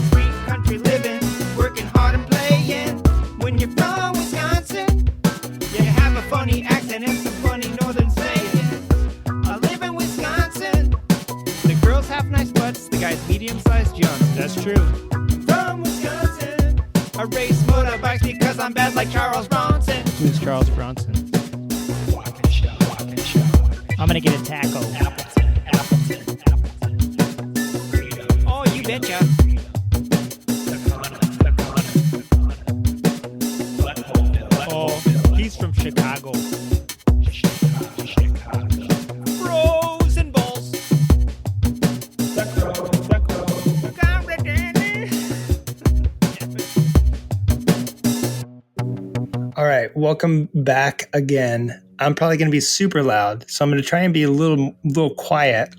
street country living, working hard and playing. When you're from Wisconsin, you have a funny accent and some funny northern sayings. I live in Wisconsin. The girls have nice butts, the guys medium-sized jumps. That's true. From Wisconsin, I race motorbikes because I'm bad like Charles Bronson. Who's Charles Bronson? I'm gonna get a taco. Appleton. Oh, you betcha. Oh, he's from Chicago. Bros and balls. All right, welcome back again. I'm probably going to be super loud, so I'm going to try and be a little quiet.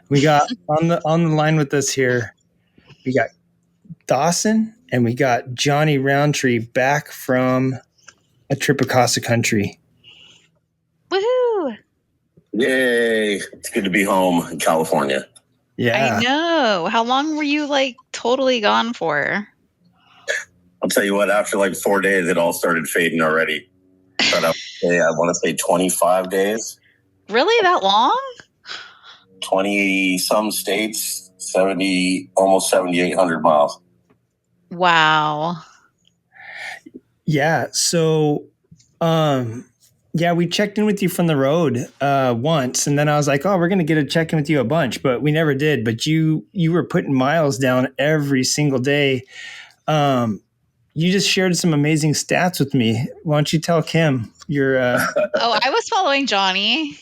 We got on the line with us here. We got Dawson and we got Jonny Roundtree back from a trip across the country. Woohoo! Yay. It's good to be home in California. Yeah. I know. How long were you totally gone for? I'll tell you what, after 4 days, it all started fading already. But I want to say 25 days. Really? That long? 20-some states, 70, almost 7,800 miles. Wow. Yeah. So, we checked in with you from the road once, and then I was like, oh, we're going to get a check in with you a bunch, but we never did. But you were putting miles down every single day. You just shared some amazing stats with me. Why don't you tell Kim your... Oh, I was following Jonny.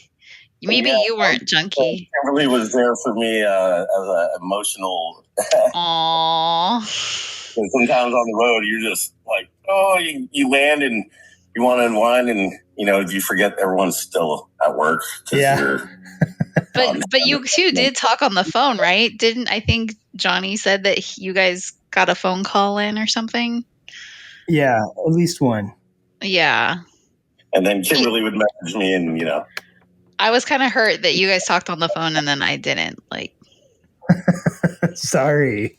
Maybe you weren't, Junkie. Kimberly was there for me as an emotional... Aww. Sometimes on the road, you're just like, you land and you want to unwind and, you forget everyone's still at work. Yeah. But you two did talk on the phone, right? I think Jonny said that you guys got a phone call in or something? Yeah, at least one. Yeah. And then Kimberly would message me and, I was kind of hurt that you guys talked on the phone and then I didn't. Sorry.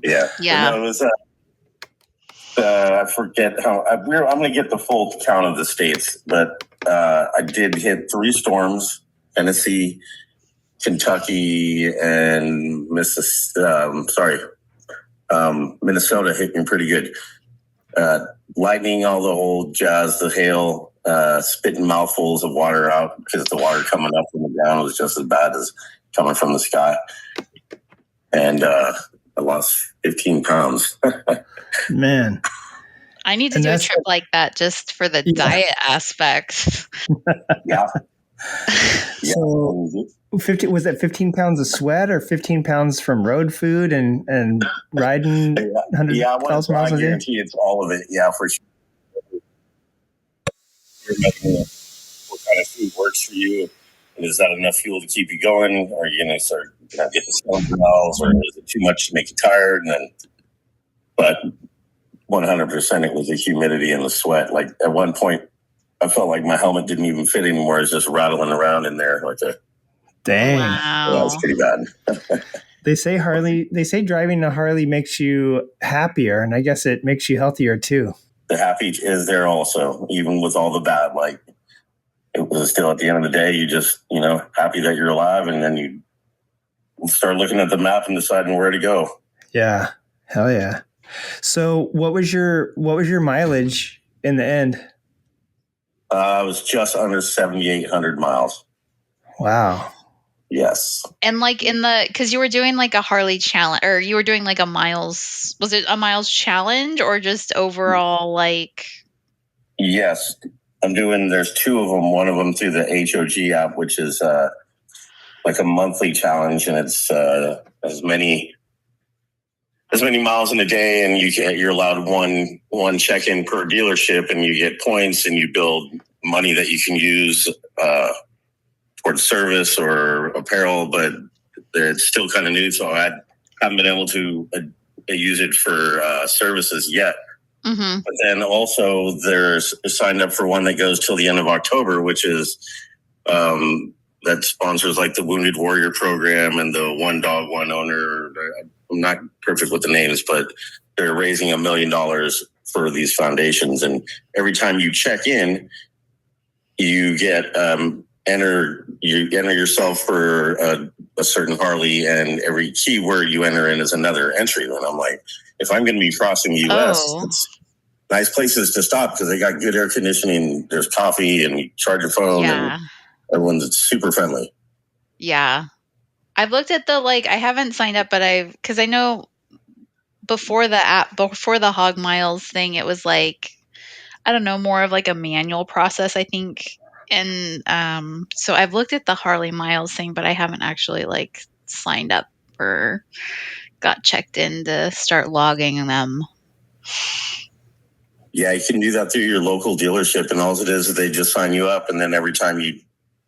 Yeah. Yeah. No, it was, I forget how, I'm going to get the full count of the states, but I did hit 3 storms, Tennessee, Kentucky, and Minnesota hit me pretty good. lightning, all the whole jazz, the hail, spitting mouthfuls of water out because the water coming up from the ground was just as bad as coming from the sky. And I lost 15 pounds. Man. I need to do a trip like that just for the diet aspect. Yeah. So 50, was that 15 pounds of sweat or 15 pounds from road food and riding 100,000 miles a day? I guarantee it's all of it. Yeah, for sure. You're making what kind of food works for you. And is that enough fuel to keep you going? Or are you going to start getting stomach growls? Or is it too much to make you tired? But 100% it was the humidity and the sweat. Like at one point, I felt like my helmet didn't even fit anymore. It was just rattling around in there like a. Dang. Wow. Yeah, that's pretty bad. They say driving a Harley makes you happier, and I guess it makes you healthier too. The happy is there also, even with all the bad. Like it was still at the end of the day, you just, happy that you're alive, and then you start looking at the map and deciding where to go. Yeah. Hell yeah. So what was your mileage in the end? I was just under 7,800 miles. Wow. Yes. And like because you were doing like a Harley challenge, or you were doing like was it a miles challenge or just overall like? Yes. There's two of them. One of them through the HOG app, which is like a monthly challenge, and it's as many miles in a day, and you're allowed one check-in per dealership, and you get points, and you build money that you can use towards service or apparel, but it's still kind of new, so I haven't been able to use it for services yet. Mm-hmm. But then also there's signed up for one that goes till the end of October, which is that sponsors like the Wounded Warrior program and the One Dog, One Owner. I'm not perfect with the names, but they're raising $1 million for these foundations. And every time you check in, you get enter yourself for a certain Harley, and every keyword you enter in is another entry. And I'm like, if I'm going to be crossing the U.S., it's nice places to stop because they got good air conditioning. There's coffee, and you charge your phone, and everyone's super friendly. Yeah. I've looked at I haven't signed up, but because I know before the Hog Miles thing, it was like, I don't know, more of like a manual process, I think. And so I've looked at the Harley Miles thing, but I haven't actually like signed up or got checked in to start logging them. Yeah, you can do that through your local dealership, and all it is they just sign you up, and then every time you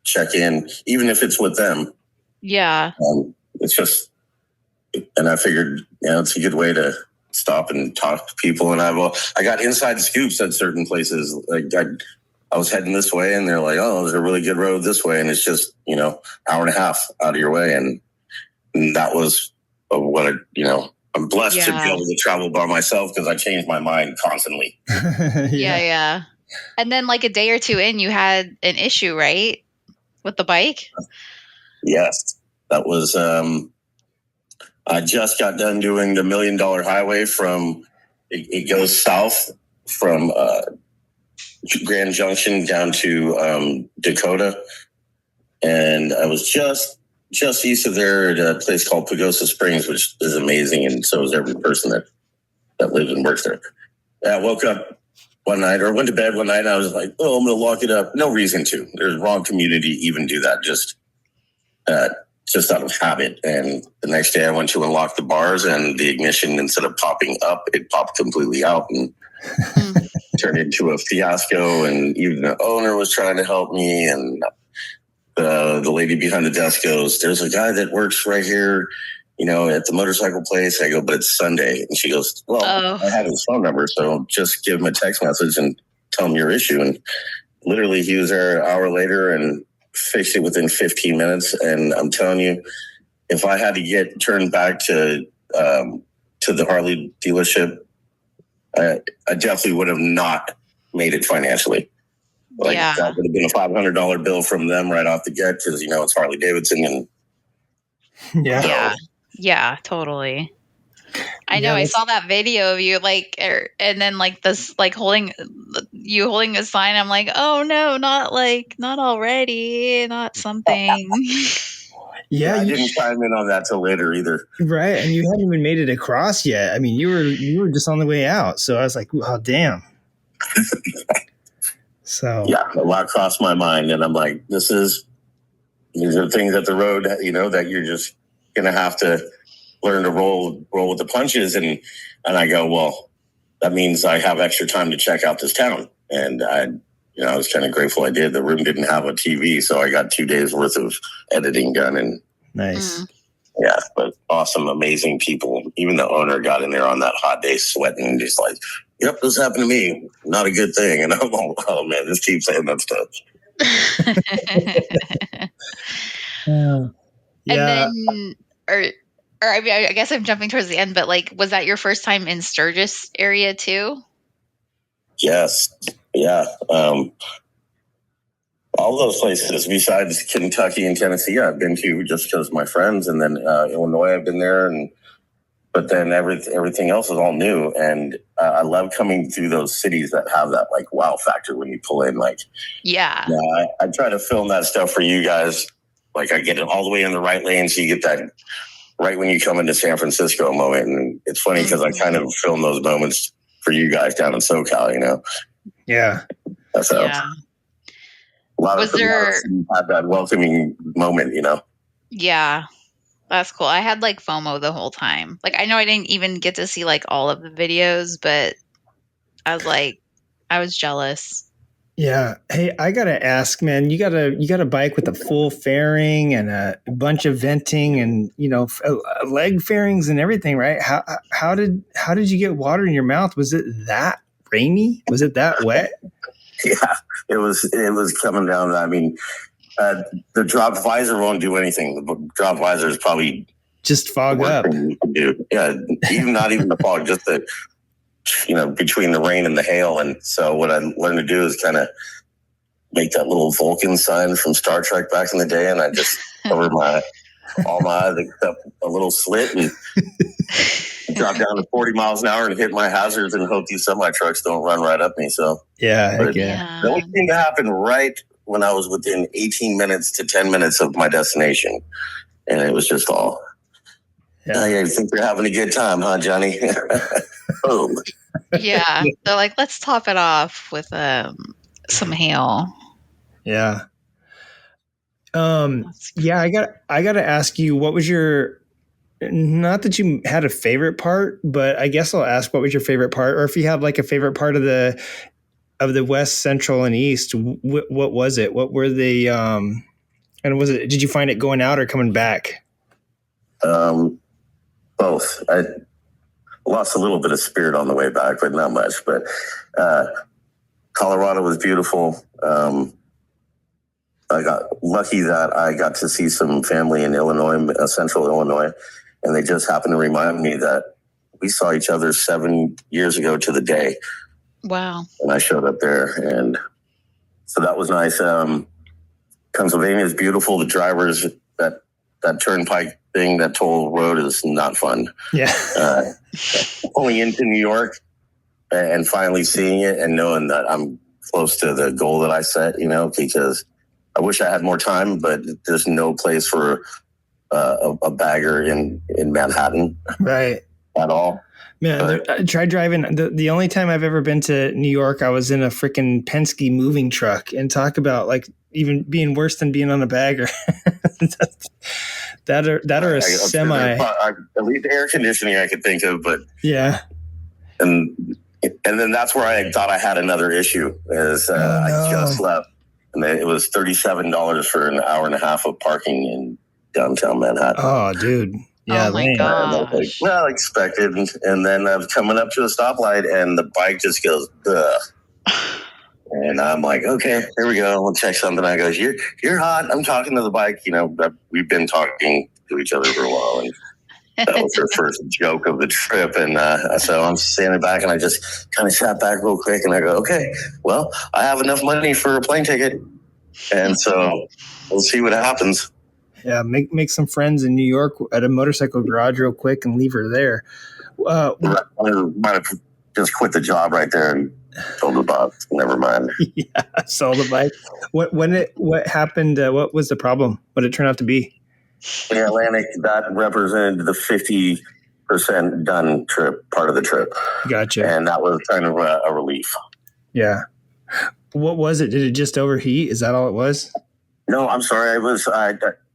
check in, even if it's with them. Yeah. It's just, and I figured, it's a good way to stop and talk to people. And I got inside scoops at certain places. Like I was heading this way, and they're like, "Oh, there's a really good road this way," and it's just hour and a half out of your way, and that was what I'm blessed to be able to travel by myself because I change my mind constantly. Yeah. And then like a day or two in, you had an issue, right, with the bike? Yes, that was. I just got done doing the $1 Million Highway from. It goes south from Grand Junction down to Dakota, and I was just east of there at a place called Pagosa Springs, which is amazing, and so is every person that lives and works there. I woke up one night, or went to bed one night, and I was like, "Oh, I'm going to lock it up." No reason to. There's wrong community even do that. Just out of habit. And the next day I went to unlock the bars, and the ignition, instead of popping up, it popped completely out and turned into a fiasco. And even the owner was trying to help me. And the lady behind the desk goes, "There's a guy that works right here, at the motorcycle place." I go, "But it's Sunday." And she goes, "Well, I have his phone number, so just give him a text message and tell him your issue." And literally he was there an hour later and fixed it within 15 minutes. And I'm telling you, if I had to get turned back to the Harley dealership, I definitely would have not made it financially. That would have been a $500 bill from them right off the get because, it's Harley Davidson. And yeah, totally. I know. I saw that video of you, like, and then like this, like holding a sign. I'm like, oh no, not already, not something. Yeah, I didn't chime in on that till later either. Right, and you hadn't even made it across yet. I mean, you were just on the way out. So I was like, oh damn. So yeah, a lot crossed my mind, and I'm like, these are things at the road, that you're just gonna have to learn to roll with the punches. And I go, well, that means I have extra time to check out this town. And I was kind of grateful I did. The room didn't have a TV, so I got 2 days worth of editing done. And nice. Yeah, but awesome, amazing people. Even the owner got in there on that hot day sweating, just like, yep, this happened to me. Not a good thing. And I'm like, oh man, this keeps saying that stuff. Yeah. And then, or I mean, I guess I'm jumping towards the end, but like, was that your first time in Sturgis area too? Yes. Yeah. All those places besides Kentucky and Tennessee, I've been to just because of my friends, and then Illinois, I've been there, but then everything else is all new, and I love coming through those cities that have that like wow factor when you pull in. Like, yeah, I try to film that stuff for you guys. Like, I get it all the way in the right lane, so you get that right when you come into San Francisco moment. And it's funny because I kind of film those moments for you guys down in SoCal. Yeah. So yeah. a lot of them had that welcoming moment. Yeah. That's cool. I had like FOMO the whole time. Like, I know I didn't even get to see like all of the videos, but I was jealous. Yeah. Hey, I gotta ask, man. You got a bike with a full fairing and a bunch of venting and leg fairings and everything, right? How did you get water in your mouth? Was it that rainy? Was it that wet? Yeah, it was coming down. I mean, the drop visor won't do anything. The drop visor is probably just fog up. Yeah, not even the fog, just the between the rain and the hail. And so what I learned to do is kind of make that little Vulcan sign from Star Trek back in the day, and I just covered all my eyes except a little slit and drop down to 40 miles an hour and hit my hazards and hope these semi trucks don't run right up me. So yeah. It only seemed to happen right when I was within 18 minutes to 10 minutes of my destination, and it was just all. Yeah, I think you're having a good time, huh, Johnny? Boom. Yeah, they're like, let's top it off with some hail. Yeah. Yeah, I got to ask you, what was your, not that you had a favorite part, but I guess I'll ask, what was your favorite part? Or if you have like a favorite part of the West, Central, and East, what was it? What were the, and did you find it going out or coming back? Both. I lost a little bit of spirit on the way back, but not much. But Colorado was beautiful. I got lucky that I got to see some family in Illinois, Central Illinois, and they just happened to remind me that we saw each other 7 years ago to the day. Wow. And I showed up there, and so that was nice. Pennsylvania is beautiful. The drivers, that turnpike thing, that toll road is not fun. Yeah. Pulling into New York and finally seeing it and knowing that I'm close to the goal that I set, because I wish I had more time, but there's no place for a bagger in Manhattan. Right. At all. Man, I tried driving. The only time I've ever been to New York, I was in a freaking Penske moving truck, and talk about like even being worse than being on a bagger. that or a semi. At least air conditioning I could think of, but yeah. And then that's where I thought I had another issue. I just left, and it was $37 for an hour and a half of parking in downtown Manhattan. Oh, dude. Yeah, oh my gosh. Well, expected. And then I was coming up to a stoplight, and the bike just goes, ugh. And I'm like, okay, here we go. We'll check something. I goes, you're hot. I'm talking to the bike. We've been talking to each other for a while, and that was her first joke of the trip. And so I'm standing back, and I just kind of sat back real quick, and I go, okay, well, I have enough money for a plane ticket, and so we'll see what happens. Yeah, make some friends in New York at a motorcycle garage real quick and leave her there. I might have just quit the job right there and sold the box. Never mind. Yeah, sold the bike. What happened? What was the problem? What did it turn out to be? In Atlantic, that represented the 50% done trip, part of the trip. Gotcha. And that was kind of a relief. Yeah. What was it? Did it just overheat? Is that all it was? No, I'm sorry.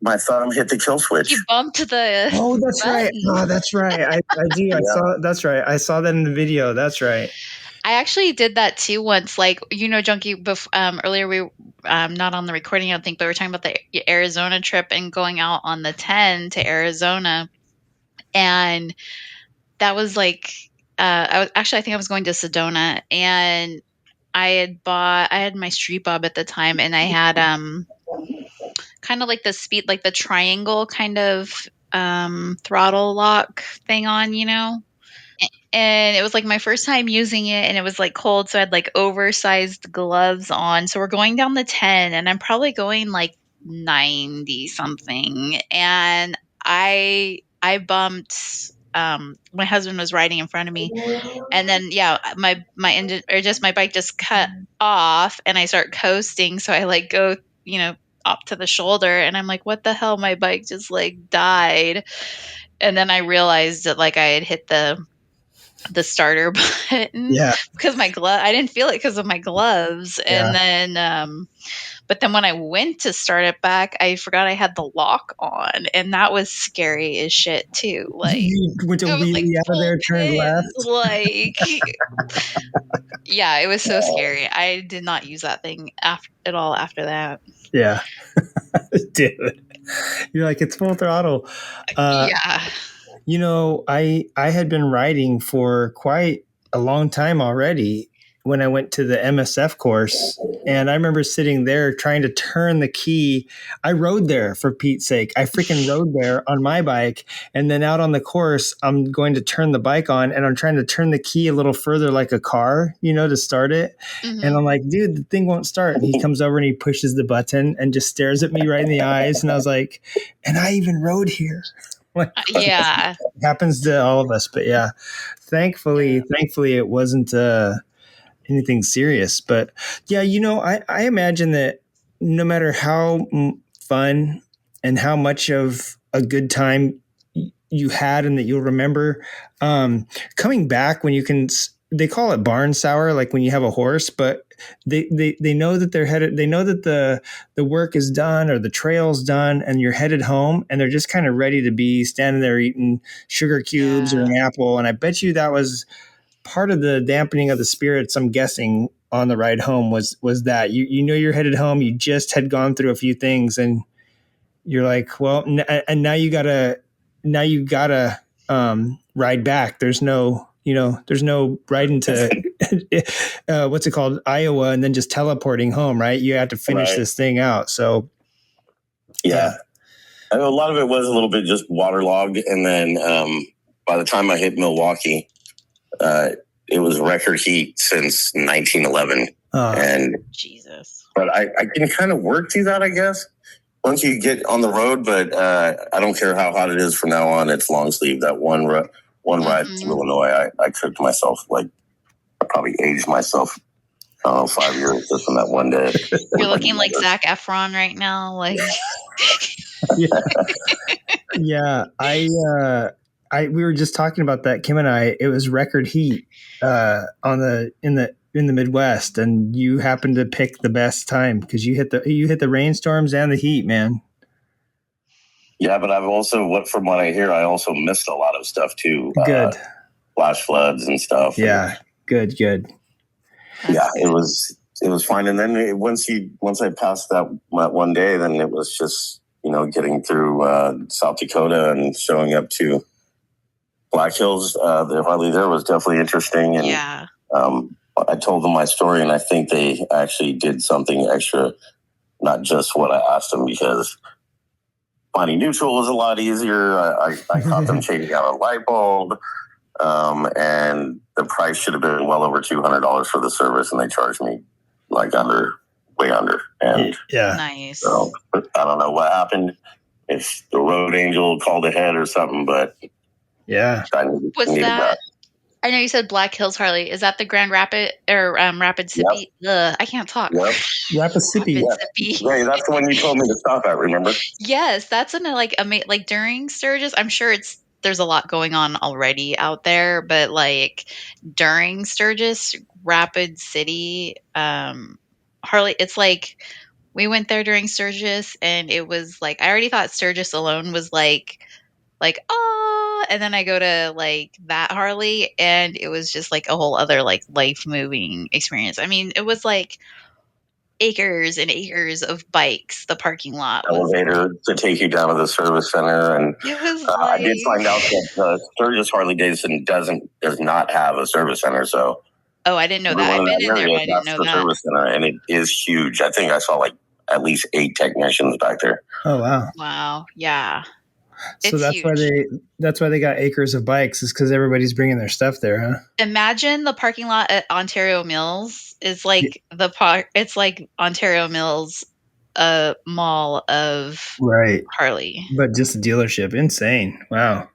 My thumb hit the kill switch. You bumped the. Oh, that's button. right. Oh, that's right. I do. I saw. That's right. I saw that in the video. That's right. I actually did that too once. Like, Junkie, earlier we not on the recording, I don't think, but we were talking about the Arizona trip and going out on the 10 to Arizona, and that was like I think I was going to Sedona, and I had my Street Bob at the time, and I had kind of like the speed, like the triangle kind of throttle lock thing on, and it was like my first time using it, and it was like cold, so I had like oversized gloves on. So we're going down the 10, and I'm probably going like 90 something, and I bumped. My husband was riding in front of me, and then my engine, or just my bike just cut off, and I start coasting. So I like go up to the shoulder, and I'm like, what the hell? My bike just like died, and then I realized that like I had hit the starter button because I didn't feel it because of my gloves, and then but then when I went to start it back, I forgot I had the lock on, and that was scary as shit too. Like, you went to wheelie out of there, turned left. Like, yeah, it was so scary. I did not use that thing at all after that. Yeah, dude, you're like, it's full throttle. Yeah. I had been riding for quite a long time already when I went to the MSF course, and I remember sitting there trying to turn the key. I rode there, for Pete's sake. I freaking rode there on my bike, and then out on the course, I'm going to turn the bike on, and I'm trying to turn the key a little further like a car, to start it. Mm-hmm. And I'm like, dude, the thing won't start. And he comes over and he pushes the button and just stares at me right in the eyes. And I was like, and I even rode here. Yeah. It happens to all of us, but yeah, thankfully it wasn't anything serious. But yeah, I imagine that no matter how fun and how much of a good time you had and that you'll remember, coming back when you can, they call it barn sour, like when you have a horse, but they know that they're headed, they know that the work is done or the trail's done and you're headed home, and they're just kind of ready to be standing there eating sugar cubes or an apple. And I bet you that was part of the dampening of the spirits, I'm guessing, on the ride home was that you're headed home. You just had gone through a few things, and you're like, well, and now you gotta ride back. There's no riding to what's it called, Iowa, and then just teleporting home, right? You have to finish this thing out. So yeah. I know a lot of it was a little bit just waterlogged, and then by the time I hit Milwaukee, it was record heat since 1911. And Jesus. But I can kind of work through that, I guess, once you get on the road. But I don't care how hot it is from now on. It's long sleeve. That one ride to Illinois, I cooked myself. Like, I probably aged myself, 5 years just from that one day. You're looking like Zac Efron right now. Like, yeah. We were just talking about that, Kim and I. It was record heat in the Midwest, and you happened to pick the best time because you hit the rainstorms and the heat, man. Yeah, but I've also, from what I hear, I also missed a lot of stuff too. Good. Flash floods and stuff. Yeah, good. Yeah, it was fine. And then once I passed that one day, then it was just, getting through South Dakota and showing up to Black Hills. The Harley there was definitely interesting. And yeah. I told them my story, and I think they actually did something extra, not just what I asked them, because finding neutral was a lot easier. I caught them changing out a light bulb, and the price should have been well over $200 for the service, and they charged me like way under. And yeah, nice. So I don't know what happened, if the road angel called ahead or something, but Yeah. Was that? I know you said Black Hills Harley. Is that the Grand Rapid or Rapid Sippy? Yep. I can't talk. Yep. Rapid Sippy. Yeah, that's the one you told me to stop at. Remember? Yes, that's in a, like during Sturgis. I'm sure there's a lot going on already out there, but like during Sturgis, Rapid City, Harley. It's like we went there during Sturgis, and it was like I already thought Sturgis alone was like and then I go to like that Harley, and it was just like a whole other like life moving experience. I mean, it was like acres and acres of bikes. The parking lot was elevator to take you down to the service center, and it was I did find out that the Sturgis Harley Davidson does not have a service center. So I didn't know that. I've been in there, but I didn't know the that. Service center, and it is huge. I think I saw like at least 8 technicians back there. Oh wow! Wow, yeah. So that's why they got acres of bikes, is because everybody's bringing their stuff there, huh? Imagine the parking lot at Ontario Mills is like it's like Ontario Mills mall of Harley, but just a dealership. Insane. Wow.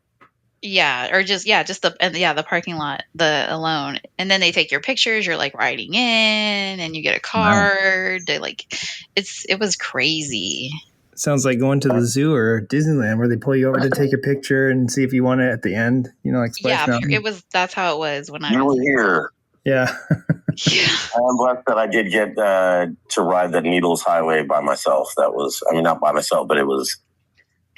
Yeah, or just the parking lot alone, and then they take your pictures. You're like riding in, and you get a card. They it was crazy. Sounds like going to the zoo or Disneyland, where they pull you over to take a picture and see if you want it at the end. You know, like Splash Mountain. That's how it was when I was here. Yeah. I'm blessed that I did get to ride the Needles Highway by myself. That was, I mean, not by myself, but it was,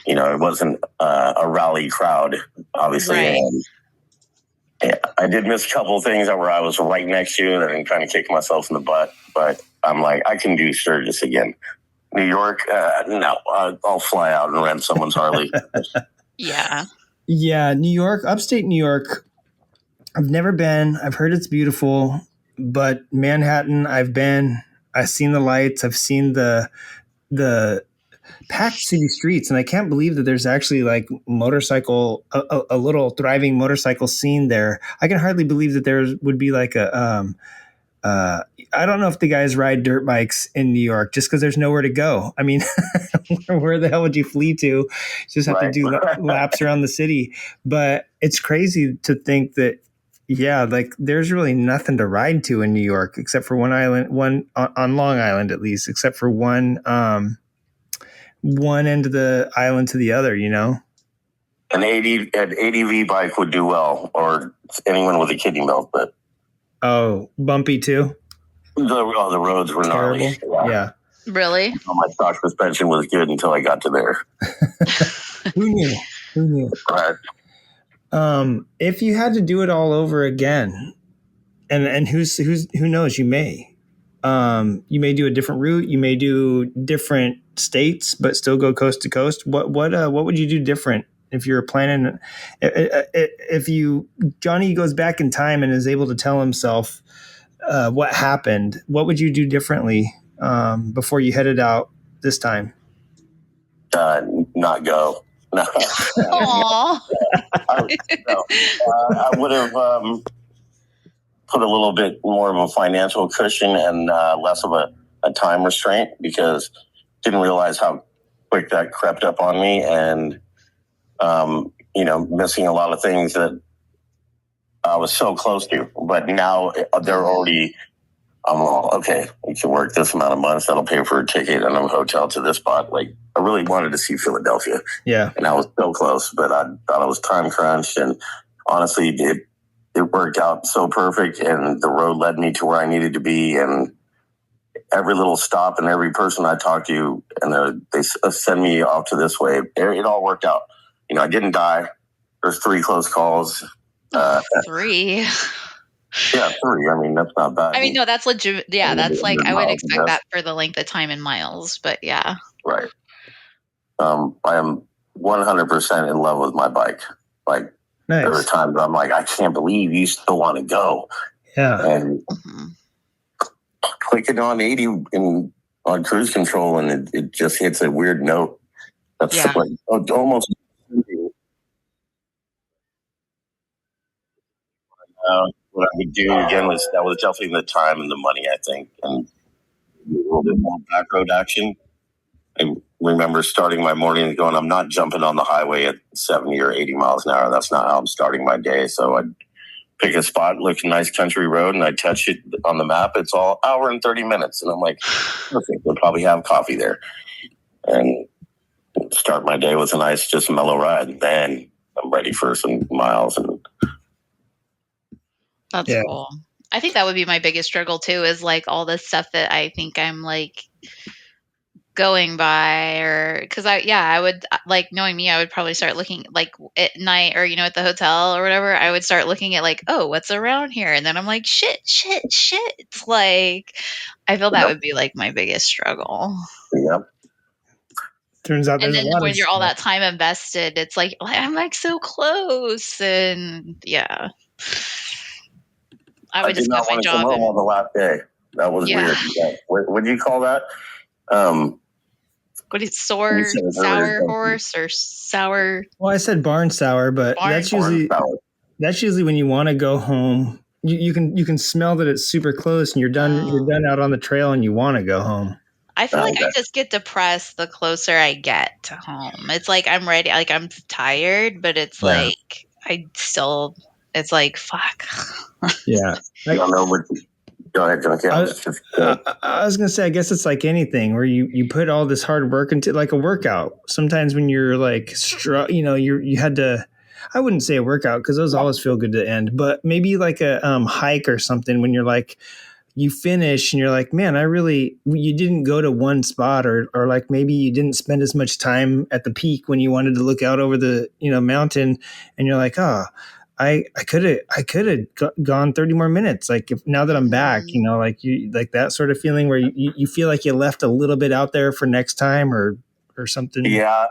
you know, it wasn't a rally crowd, obviously. Right. And I did miss a couple of things where I was right next to it and kind of kicked myself in the butt. But I'm like, I can do Sturgis again. New York, no, I'll fly out and rent someone's Harley. Yeah. Yeah, New York, upstate New York. I've never been. I've heard it's beautiful, but Manhattan, I've been. I've seen the lights. I've seen the packed city streets, and I can't believe that there's actually like a little thriving motorcycle scene there. I can hardly believe that there would be like I don't know if the guys ride dirt bikes in New York just because there's nowhere to go. I mean, where the hell would you flee to? You just have to do laps around the city. But it's crazy to think that, yeah, like there's really nothing to ride to in New York except for one on Long Island, at least, except for one end of the island to the other, you know? An ADV bike would do well, or anyone with a kidney belt, but. Oh, bumpy too? The roads were gnarly. Yeah. Really? My stock suspension was good until I got to there. Who knew? Right. If you had to do it all over again, and who knows, you may do a different route. You may do different states, but still go coast to coast. What would you do different? If you're planning, if Jonny goes back in time and is able to tell himself what happened, what would you do differently before you headed out this time? Not go. No. Aww. I would have put a little bit more of a financial cushion and less of a time restraint, because didn't realize how quick that crept up on me, and missing a lot of things that I was so close to. But now they're already, I'm all, okay, we can work this amount of months. That'll pay for a ticket and a hotel to this spot. Like, I really wanted to see Philadelphia. Yeah. And I was so close, but I thought I was time crunched. And honestly, it worked out so perfect. And the road led me to where I needed to be. And every little stop and every person I talked to, and they send me off to this way. It all worked out. You know, I didn't die. There's 3 close calls. 3. Yeah, 3. I mean, that's not bad. I mean, no, that's legit. Yeah, that's like I would expect that for the length of time in miles, but yeah. Right. I am 100% in love with my bike. Like, nice. There were times I'm like, I can't believe you still want to go. Yeah. And clicking on 80 on cruise control, and it just hits a weird note. That's like almost. What I would do again was definitely the time and the money, I think, and a little bit more back road action. I remember starting my morning and going, I'm not jumping on the highway at 70 or 80 miles an hour. That's not how I'm starting my day. So I'd pick a spot, look a nice country road, and I touch it on the map. It's all hour and 30 minutes. And I'm like, perfect. We'll probably have coffee there. And start my day with a nice, just mellow ride. And then I'm ready for some miles. And That's cool. I think that would be my biggest struggle too, is like all this stuff that I think I'm like going by, or because I would, like, knowing me, I would probably start looking like at night, or at the hotel or whatever, I would start looking at like, oh, what's around here, and then I'm like, shit. It's like, I feel that would be like my biggest struggle. Yep. Turns out and there's then a lot when of you're all that time invested, it's like I'm like so close, and I would just not quit my want to job. come home on the last day. That was weird. Yeah. What do you call that? What is sour horse or sour? Well, I said barn sour, but that's usually when you want to go home. You can smell that it's super close, and you're done. You're done out on the trail, and you want to go home. I feel like I just get depressed the closer I get to home. It's like I'm ready. Like I'm tired, but it's like I still. It's like fuck. Yeah. I don't know what. Go ahead, Jonny. I was gonna say, I guess it's like anything where you put all this hard work into, like a workout. Sometimes when you're like, you had to. I wouldn't say a workout because those always feel good to end, but maybe like a hike or something. When you're like, you finish and you're like, man, you didn't go to one spot, or like maybe you didn't spend as much time at the peak when you wanted to look out over the mountain, and you're like, oh. I could have gone 30 more minutes. Like now that I'm back, like that sort of feeling where you feel like you left a little bit out there for next time or something. Yeah.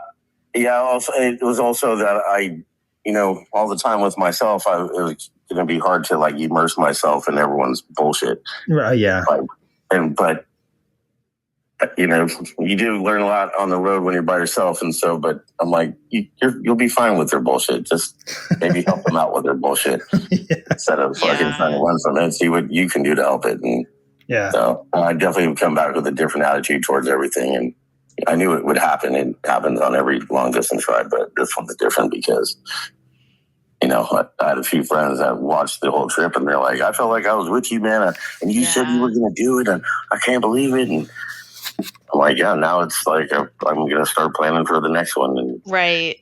Also, it was also that I, all the time with myself, it was going to be hard to like immerse myself in everyone's bullshit. Right. Yeah. But you do learn a lot on the road when you're by yourself. And so, but I'm like, you'll be fine with their bullshit. Just maybe help them out with their bullshit instead of fucking trying to run from it. See what you can do to help it. And so I definitely would come back with a different attitude towards everything. And I knew it would happen. It happens on every long distance ride, but this one's different because, I had a few friends that watched the whole trip and they're like, I felt like I was with you, man. And you said you were going to do it. And I can't believe it. And I'm like, now it's like I'm going to start planning for the next one. And, right.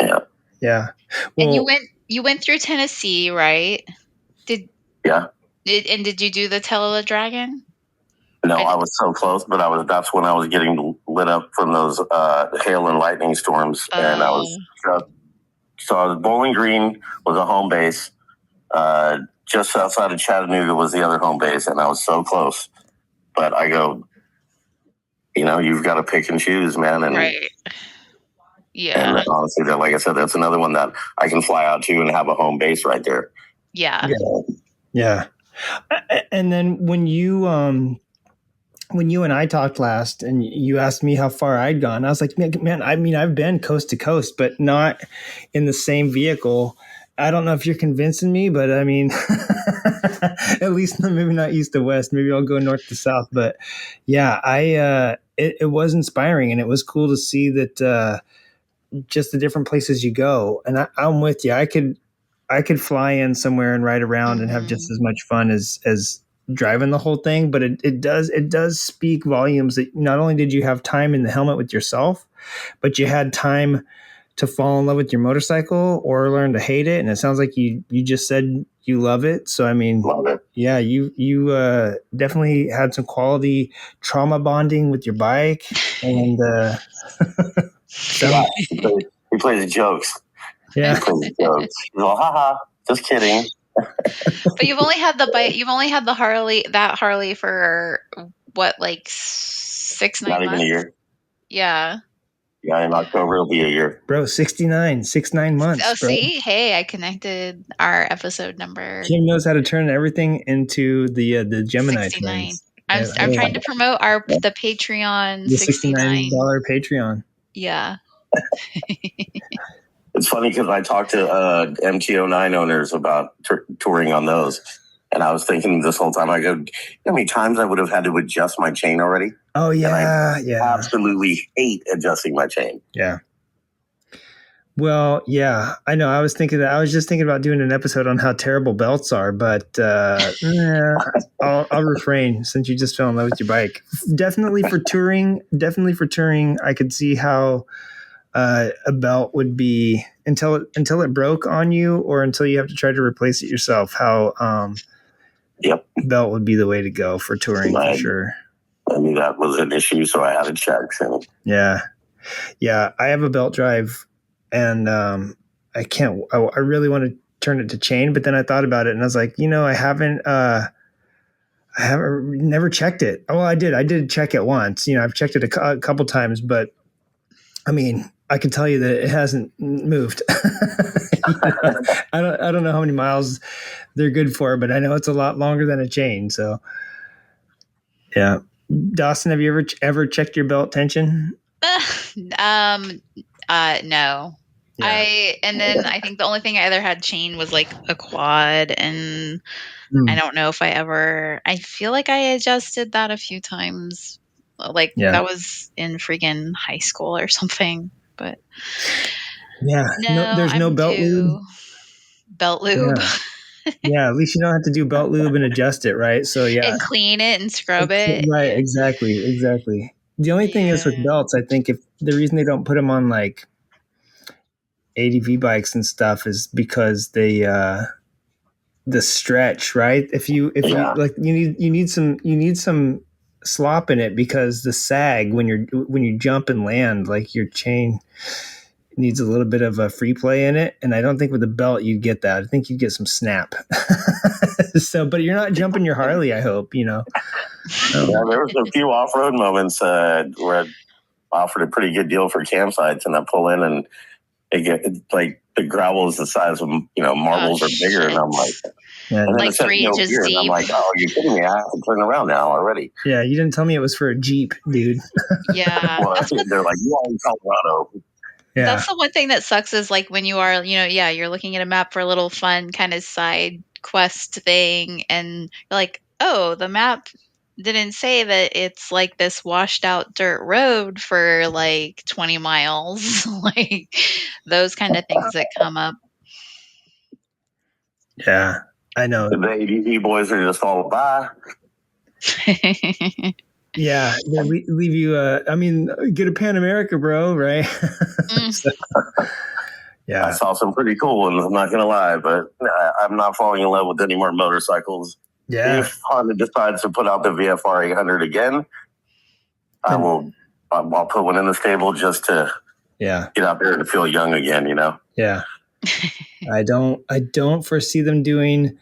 Yeah. Well, and you went through Tennessee, right? Did you do the Tail of the Dragon? No, I was so close, but that's when I was getting lit up from those hail and lightning storms. And I was Bowling Green was a home base. Just outside of Chattanooga was the other home base, and I was so close. But I go, you've got to pick and choose, man. And, right. Yeah. And honestly, like I said, that's another one that I can fly out to and have a home base right there. Yeah. Yeah. And then when you and I talked last and you asked me how far I'd gone, I was like, man, I mean, I've been coast to coast, but not in the same vehicle. I don't know if you're convincing me, but I mean, at least maybe not east to west. Maybe I'll go north to south. But yeah, it was inspiring, and it was cool to see that just the different places you go. And I'm with you. I could fly in somewhere and ride around and have just as much fun as driving the whole thing. But it does speak volumes that not only did you have time in the helmet with yourself, but you had time to fall in love with your motorcycle or learn to hate it. And it sounds like you just said you love it. So, I mean, yeah, you definitely had some quality trauma bonding with your bike. And he plays jokes. Yeah. He plays jokes. He's like, haha, just kidding. But you've only had the Harley for what, like 6-9 months? Not even a year. Yeah. Yeah, in October it'll be a year. Bro, 9 months. Oh, bro. see? Hey, I connected our episode number. Kim knows how to turn everything into the Gemini 69. twins. I'm trying to promote the Patreon. The $69 Patreon. Yeah. It's funny because I talked to MT09 owners about touring on those. And I was thinking this whole time, I go, you know how many times I would have had to adjust my chain already? Oh yeah, absolutely hate adjusting my chain. Yeah. Well, yeah, I know. I was thinking that. I was just thinking about doing an episode on how terrible belts are, but I'll refrain since you just fell in love with your bike. Definitely for touring. I could see how a belt would be until it broke on you, or until you have to try to replace it yourself. How belt would be the way to go for touring for sure. I knew that was an issue, so I had to check. So. Yeah. I have a belt drive, and I can't. I really want to turn it to chain, but then I thought about it, and I was like, I haven't never checked it. Well, I did check it once. I've checked it a couple times, but I mean, I can tell you that it hasn't moved. I don't know how many miles they're good for, but I know it's a lot longer than a chain. So, yeah. Dawson, have you ever checked your belt tension? No. Yeah. I think the only thing I ever had chain was like a quad, and I don't know if I feel like I adjusted that a few times. Like that was in freaking high school or something, but there's no belt lube. Belt lube. Yeah, at least you don't have to do belt lube and adjust it, right? So and clean it and scrub it. Right, exactly. The only thing is with belts, I think if the reason they don't put them on like ADV bikes and stuff is because they the stretch, right? If you like, you need some slop in it, because the sag when you jump and land, like your chain needs a little bit of a free play in it, and I don't think with the belt you'd get that. I think you'd get some snap. So, but you're not jumping your Harley, I hope. Yeah, there was a few off-road moments where I offered a pretty good deal for campsites, and I pull in and it get like the gravel is the size of marbles or bigger, and I'm like, like 3 inches deep. And I'm like, oh, you're kidding me? I have to turn around now already. Yeah, you didn't tell me it was for a Jeep, dude. Yeah, well, they're like, you are in Colorado. Yeah. That's the one thing that sucks is like when you are, you're looking at a map for a little fun kind of side quest thing, and you're like, oh, the map didn't say that it's like this washed out dirt road for like 20 miles. Like those kind of things that come up. Yeah, I know. The ADV boys are just all by. Yeah, they leave you. Get a Pan America, bro. Right? So, yeah, I saw some pretty cool ones. I'm not gonna lie, but I'm not falling in love with any more motorcycles. Yeah. If Honda decides to put out the VFR 800 again, I'll put one in the stable just to get out there and feel young again. Yeah. I don't foresee them doing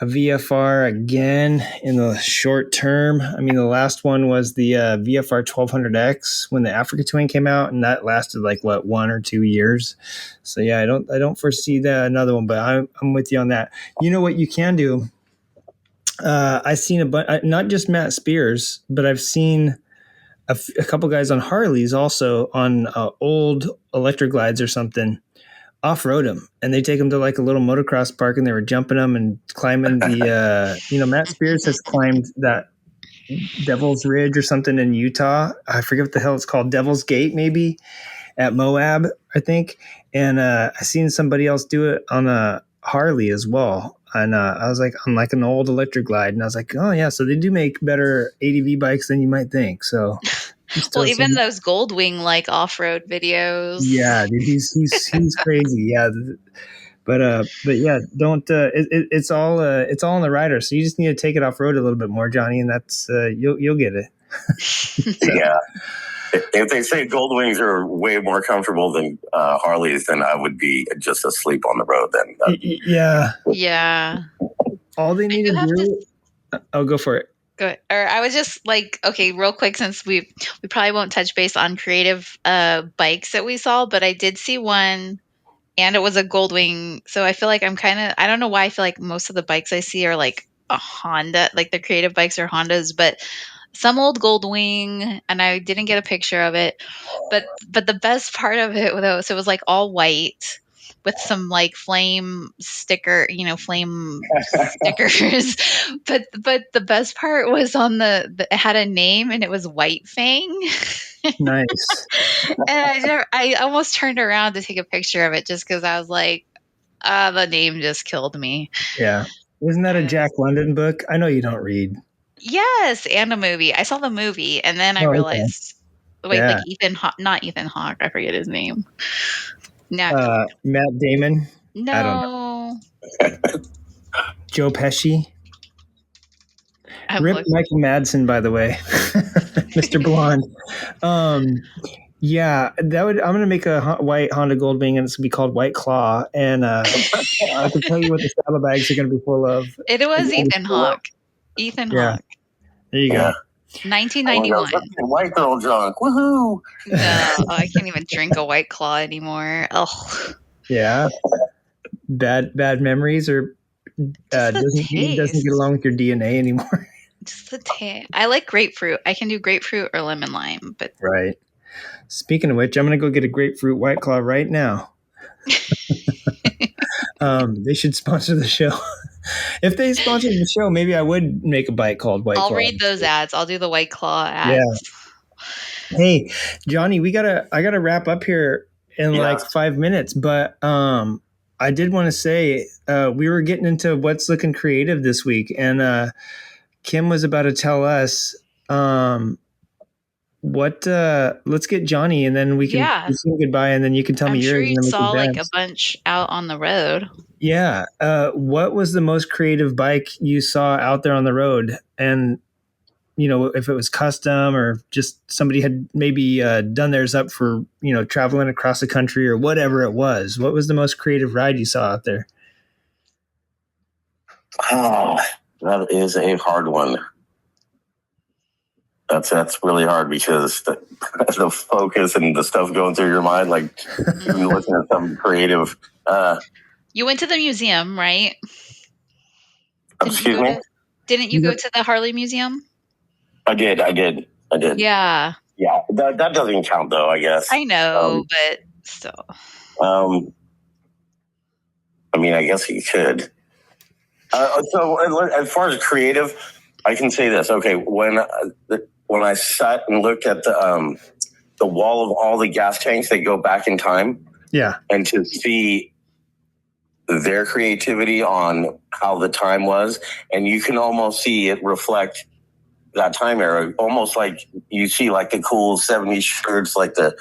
a VFR again in the short term. I mean, the last one was the VFR 1200X when the Africa Twin came out, and that lasted like 1 or 2 years. So yeah, I don't foresee another one, but I'm with you on that. You know what you can do? I've seen not just Matt Spears, but I've seen a couple guys on Harleys also on old electric glides or something. Off-road them, and they take them to like a little motocross park, and they were jumping them and climbing the Matt Spears has climbed that Devil's Ridge or something in Utah. I forget what the hell it's called, Devil's Gate maybe, at Moab, I think. And I seen somebody else do it on a Harley as well, and I was like, on like an old electric glide, and I was like, oh yeah, so they do make better ADV bikes than you might think. So well, even those Goldwing like off-road videos. Yeah, dude, he's crazy. Yeah, but yeah, don't. It's all on the rider. So you just need to take it off road a little bit more, Jonny, and that's you'll get it. So. Yeah, if they say Goldwings are way more comfortable than Harleys, then I would be just asleep on the road. Then yeah. All they need to do. Oh, go for it. Good. Or I was just like, okay, real quick, since we probably won't touch base on creative bikes that we saw, but I did see one, and it was a Goldwing. So I feel like I don't know why I feel like most of the bikes I see are like a Honda, like the creative bikes are Hondas, but some old Goldwing, and I didn't get a picture of it. But the best part of it, though, so it was like all white. with some like flame sticker, flame stickers. But the best part was it had a name and it was White Fang. Nice. And I almost turned around to take a picture of it just because I was like, the name just killed me. Yeah. Isn't that a Jack London book? I know you don't read. Yes, and a movie. I saw the movie, and then I realized, like not Ethan Hawke. I forget his name. No, Matt Damon. No. I don't know. Joe Pesci. Rip Michael Madsen, by the way, Mr. Blonde. Yeah, I'm going to make a white Honda Goldwing, and it's going to be called White Claw. And I can tell you what the saddlebags are going to be full of. It was Ethan Hawke. Ethan Hawke. There you go. 1991. White girl drunk. Woohoo! No, I can't even drink a White Claw anymore. Oh. Yeah. Bad memories, or doesn't get along with your DNA anymore. Just the taste. I like grapefruit. I can do grapefruit or lemon lime, but right. Speaking of which, I'm going to go get a grapefruit White Claw right now. They should sponsor the show. If they sponsored the show, maybe I would make a bike called White Claw. I'll read those ads. I'll do the White Claw ads. Yeah. Hey, Jonny, I gotta wrap up here in like 5 minutes, but I did want to say we were getting into what's looking creative this week, and Kim was about to tell us let's get Jonny, and then we can say goodbye, and then you can tell me yours. I'm sure you saw like a bunch out on the road. Yeah. What was the most creative bike you saw out there on the road? And, if it was custom or just somebody had maybe done theirs up for, traveling across the country or whatever it was. What was the most creative ride you saw out there? Oh, that is a hard one. That's really hard because the focus and the stuff going through your mind, like even looking at something creative. You went to the museum, right? Excuse me? Didn't you go to the Harley Museum? I did. Yeah. Yeah, that doesn't count though, I guess. I know, but still. I mean, I guess you could. So as far as creative, I can say this. Okay, when I sat and looked at the wall of all the gas tanks that go back in time, and to see their creativity on how the time was, and you can almost see it reflect that time era, almost like you see like the cool 70s shirts, like the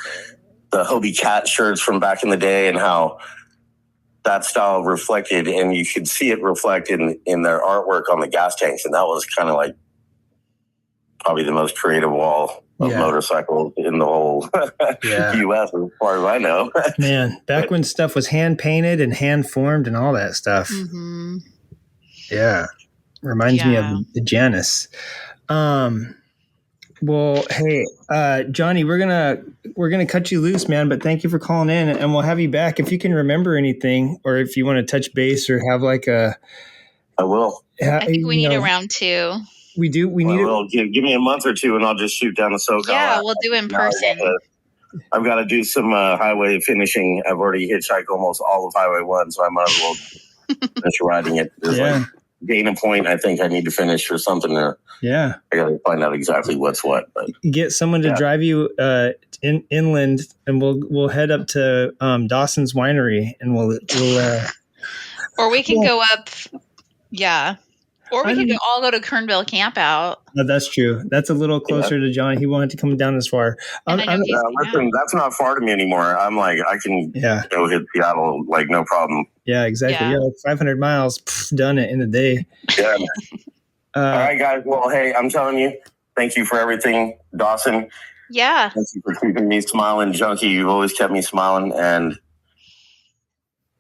Hobie Cat shirts from back in the day, and how that style reflected, and you could see it reflected in their artwork on the gas tanks. And that was kind of like probably the most creative wall of motorcycles in the whole U.S. as far as I know. Man, back when stuff was hand painted and hand formed and all that stuff. Mm-hmm. Yeah. Reminds me of the Janus. Well, hey, Jonny, we're gonna cut you loose, man. But thank you for calling in, and we'll have you back if you can remember anything, or if you want to touch base or have like a. I will. I think we need a round two. We do. We need. Well, give me a month or two, and I'll just shoot down to SoCal. Yeah, we'll do in person. I've got to do some highway finishing. I've already hitchhiked almost all of Highway 1, so I might as well finish riding it. There's like Dana Point, I think I need to finish or something there. Yeah. I got to find out exactly what's what. But get someone to drive you inland, and we'll head up to Dawson's winery, and we'll or we can go up. Yeah. Or we could all go to Kernville Camp Out. No, that's true. That's a little closer to John. He wanted to come down as far. Listen, that's not far to me anymore. I'm like, I can go hit Seattle, like, no problem. Yeah, exactly. Yeah, like 500 miles, done it in a day. Yeah. All right, guys. Well, hey, I'm telling you, thank you for everything, Dawson. Yeah. Thank you for keeping me smiling, Junkie. You've always kept me smiling, and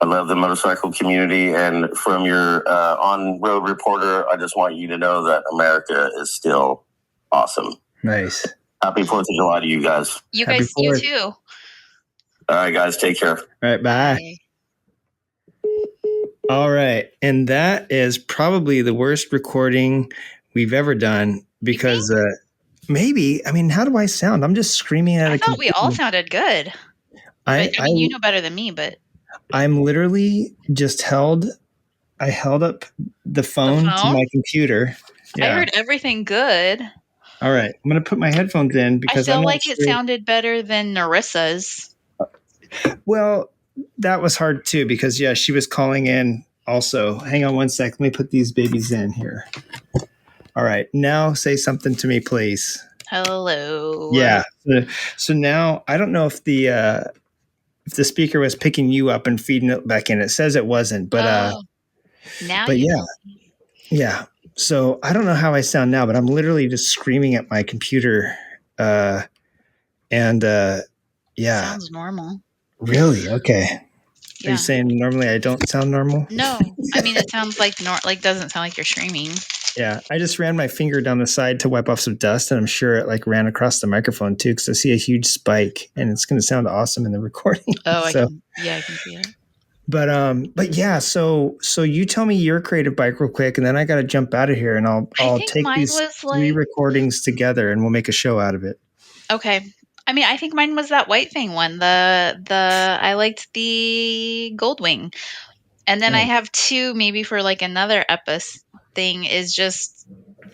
I love the motorcycle community. And from your on-road reporter, I just want you to know that America is still awesome. Nice. Happy 4th of July to you guys. You guys, you too. All right, guys. Take care. All right, bye. All right. And that is probably the worst recording we've ever done because maybe, I mean, how do I sound? I'm just screaming at I thought we all sounded good. I mean, you know better than me, but I'm literally just I held up the phone to my computer. Yeah. I heard everything good. All right. I'm going to put my headphones in because I feel like it sounded better than Narissa's. Well, that was hard too because, she was calling in also. Hang on one sec. Let me put these babies in here. All right. Now say something to me, please. Hello. Yeah. So now I don't know if the speaker was picking you up and feeding it back in. It says it wasn't, but yeah. So I don't know how I sound now, but I'm literally just screaming at my computer. Sounds normal. Really? Okay. Yeah. Are you saying normally I don't sound normal? No, I mean it sounds like doesn't sound like you're screaming. Yeah, I just ran my finger down the side to wipe off some dust, and I'm sure it ran across the microphone too, because I see a huge spike, and it's going to sound awesome in the recording. Oh, I can see it. But yeah, so you tell me your creative bike real quick, and then I got to jump out of here, and I'll take these 3 recordings together, and we'll make a show out of it. Okay. I mean, I think mine was that white thing one. I liked the Goldwing, and then I have 2 maybe for another Epis thing is just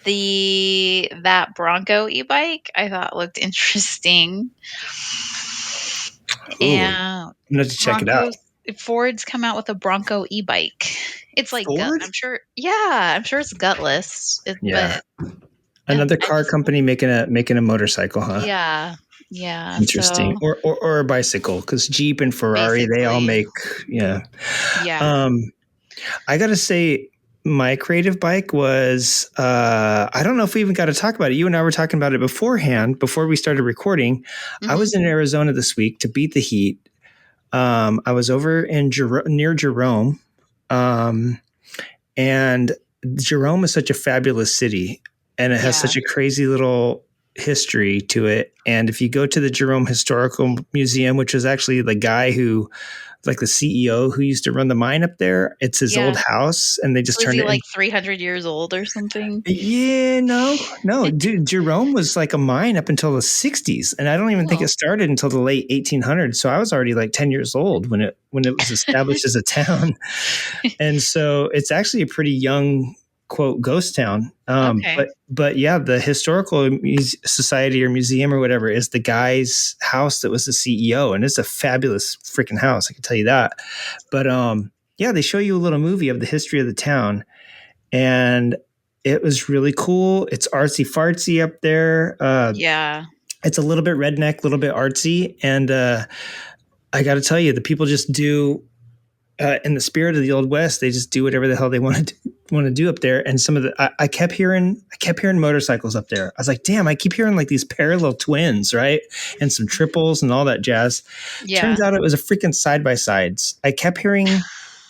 that Bronco e-bike. I thought looked interesting. Ooh, and I'm gonna check it out. Ford's come out with a Bronco e-bike. It's like Ford? I'm sure it's gutless. But another car company making a motorcycle, huh? Yeah. Interesting. So, or a bicycle, because Jeep and Ferrari, they all make I gotta say, my creative bike was I don't know if we even got to talk about it. You and I were talking about it beforehand, before we started recording. Mm-hmm. I was in Arizona this week to beat the heat. I was over in near Jerome, and Jerome is such a fabulous city, and it has such a crazy little history to it. And if you go to the Jerome Historical Museum, which is actually the guy who, the CEO who used to run the mine up there, it's his old house, and they just turned it 300 years old or something. Yeah, no, dude, Jerome was a mine up until the 60s, and I don't even think it started until the late 1800s. So I was already 10 years old when it was established as a town, and so it's actually a pretty young, quote, ghost town. But yeah, the historical society or museum or whatever is the guy's house that was the CEO, and it's a fabulous freaking house, I can tell you that. But they show you a little movie of the history of the town, and it was really cool. It's artsy fartsy up there. It's a little bit redneck, a little bit artsy, and I got to tell you, the people just do. In the spirit of the Old West, they just do whatever the hell they want to do up there. And some of I kept hearing motorcycles up there. I was like, damn, I keep hearing these parallel twins, right? And some triples and all that jazz. Yeah. Turns out it was a freaking side-by-sides. I kept hearing,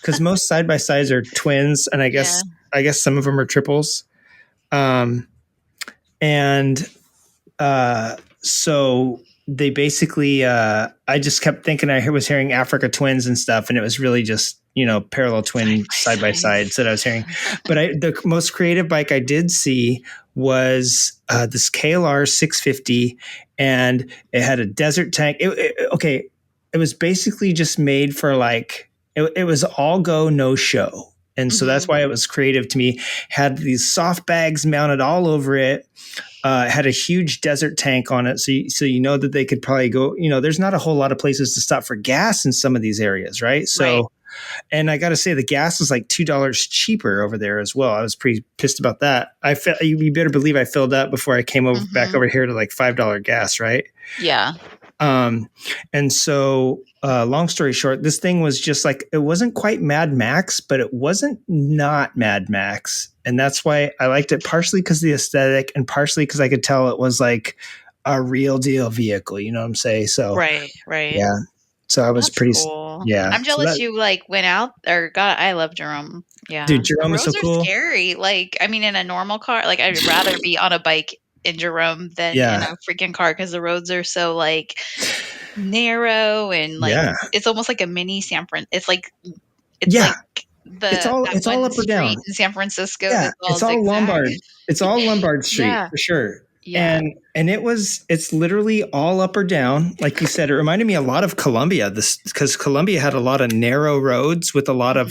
because most side-by-sides are twins, and I guess some of them are triples. So they basically, I just kept thinking I was hearing Africa Twins and stuff, and it was really just, parallel twin side by sides that I was hearing. But the most creative bike I did see was this KLR650, and it had a desert tank. It was basically just made for it was all go, no show. And so that's why it was creative to me. Had these soft bags mounted all over it. Had a huge desert tank on it. So you know that they could probably go, there's not a whole lot of places to stop for gas in some of these areas, right? So, and I got to say the gas was $2 cheaper over there as well. I was pretty pissed about that. You better believe I filled up before I came back over here to $5 gas, right? Yeah. And so, long story short, this thing was just it wasn't quite Mad Max, but it wasn't not Mad Max. And that's why I liked it, partially because of the aesthetic and partially because I could tell it was a real deal vehicle. You know what I'm saying? So, right. Yeah. So I was pretty cool. Yeah. I'm jealous you went out or got. I love Jerome. Yeah. Dude, Jerome is so cool. Are scary. In a normal car, I'd rather be on a bike in Jerome than in a freaking car, because the roads are so narrow and it's almost like a mini San Fran. It's it's all up or down in San Francisco. Yeah, it's all Lombard. It's all Lombard Street for sure. Yeah. And it's literally all up or down. Like you said, it reminded me a lot of Columbia, because Columbia had a lot of narrow roads with a lot of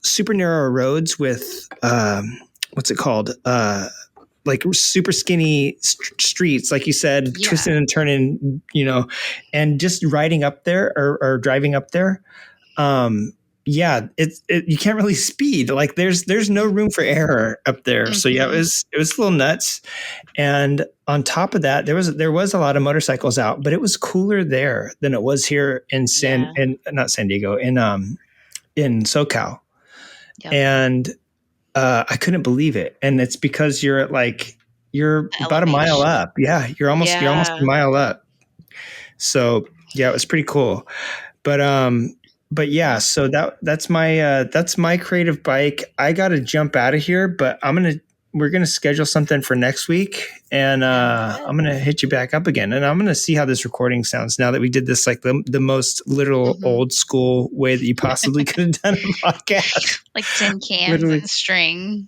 super narrow roads with what's it called? Like super skinny streets, like you said, twisting and turning, and just riding up there or driving up there. You can't really speed. Like there's no room for error up there. Mm-hmm. So yeah, it was a little nuts. And on top of that, there was a lot of motorcycles out, but it was cooler there than it was here in not San Diego, in SoCal. Yep. And I couldn't believe it. And it's because you're about a mile up. Yeah, you're almost a mile up. So yeah, it was pretty cool. But yeah, so that's my creative bike. I got to jump out of here, but we're gonna schedule something for next week, and I'm gonna hit you back up again, and I'm gonna see how this recording sounds now that we did this like the most literal old school way that you possibly could have done a podcast, like tin cans and string.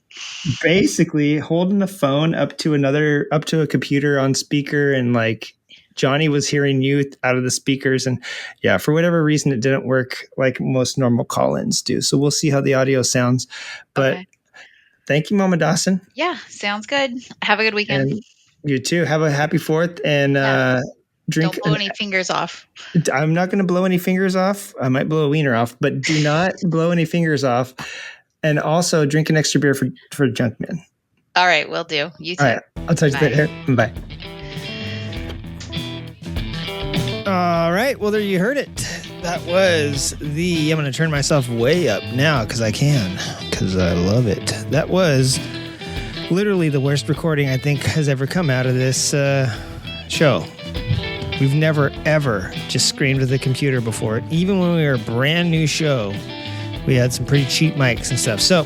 Basically, holding the phone up to a computer on speaker, and like Jonny was hearing you out of the speakers, and yeah, for whatever reason, it didn't work like most normal call-ins do. So we'll see how the audio sounds. But thank you, Mama Dawson. Yeah, sounds good. Have a good weekend. And you too. Have a happy 4th, and drink. Don't blow any fingers off. I'm not going to blow any fingers off. I might blow a wiener off, but do not blow any fingers off. And also drink an extra beer for Junkman. All right, will do. You too. All right, I'll touch that here. Bye. All right. Well, there you heard it. That was I'm going to turn myself way up now because I love it. That was literally the worst recording I think has ever come out of this show. We've never, ever just screamed at the computer before. Even when we were a brand new show, we had some pretty cheap mics and stuff. So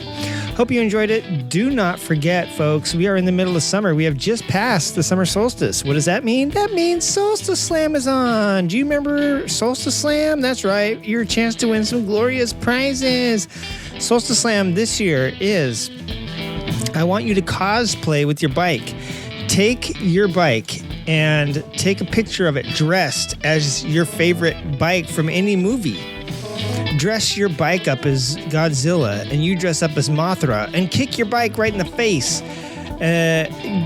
hope you enjoyed it. Do not forget, folks, we are in the middle of summer. We have just passed the summer solstice. What does that mean? That means Solstice Slam is on. Do you remember Solstice Slam? That's right. Your chance to win some glorious prizes. Solstice Slam this year is, I want you to cosplay with your bike. Take your bike and take a picture of it dressed as your favorite bike from any movie. Dress your bike up as Godzilla, and you dress up as Mothra, and kick your bike right in the face.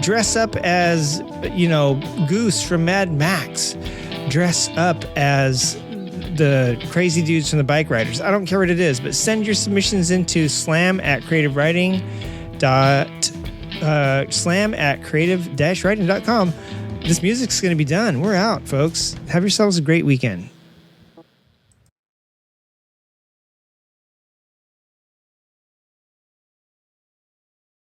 Dress up as, Goose from Mad Max. Dress up as the crazy dudes from the Bike Riders. I don't care what it is, but send your submissions into slam@creative-writing.com. This music's going to be done. We're out, folks. Have yourselves a great weekend.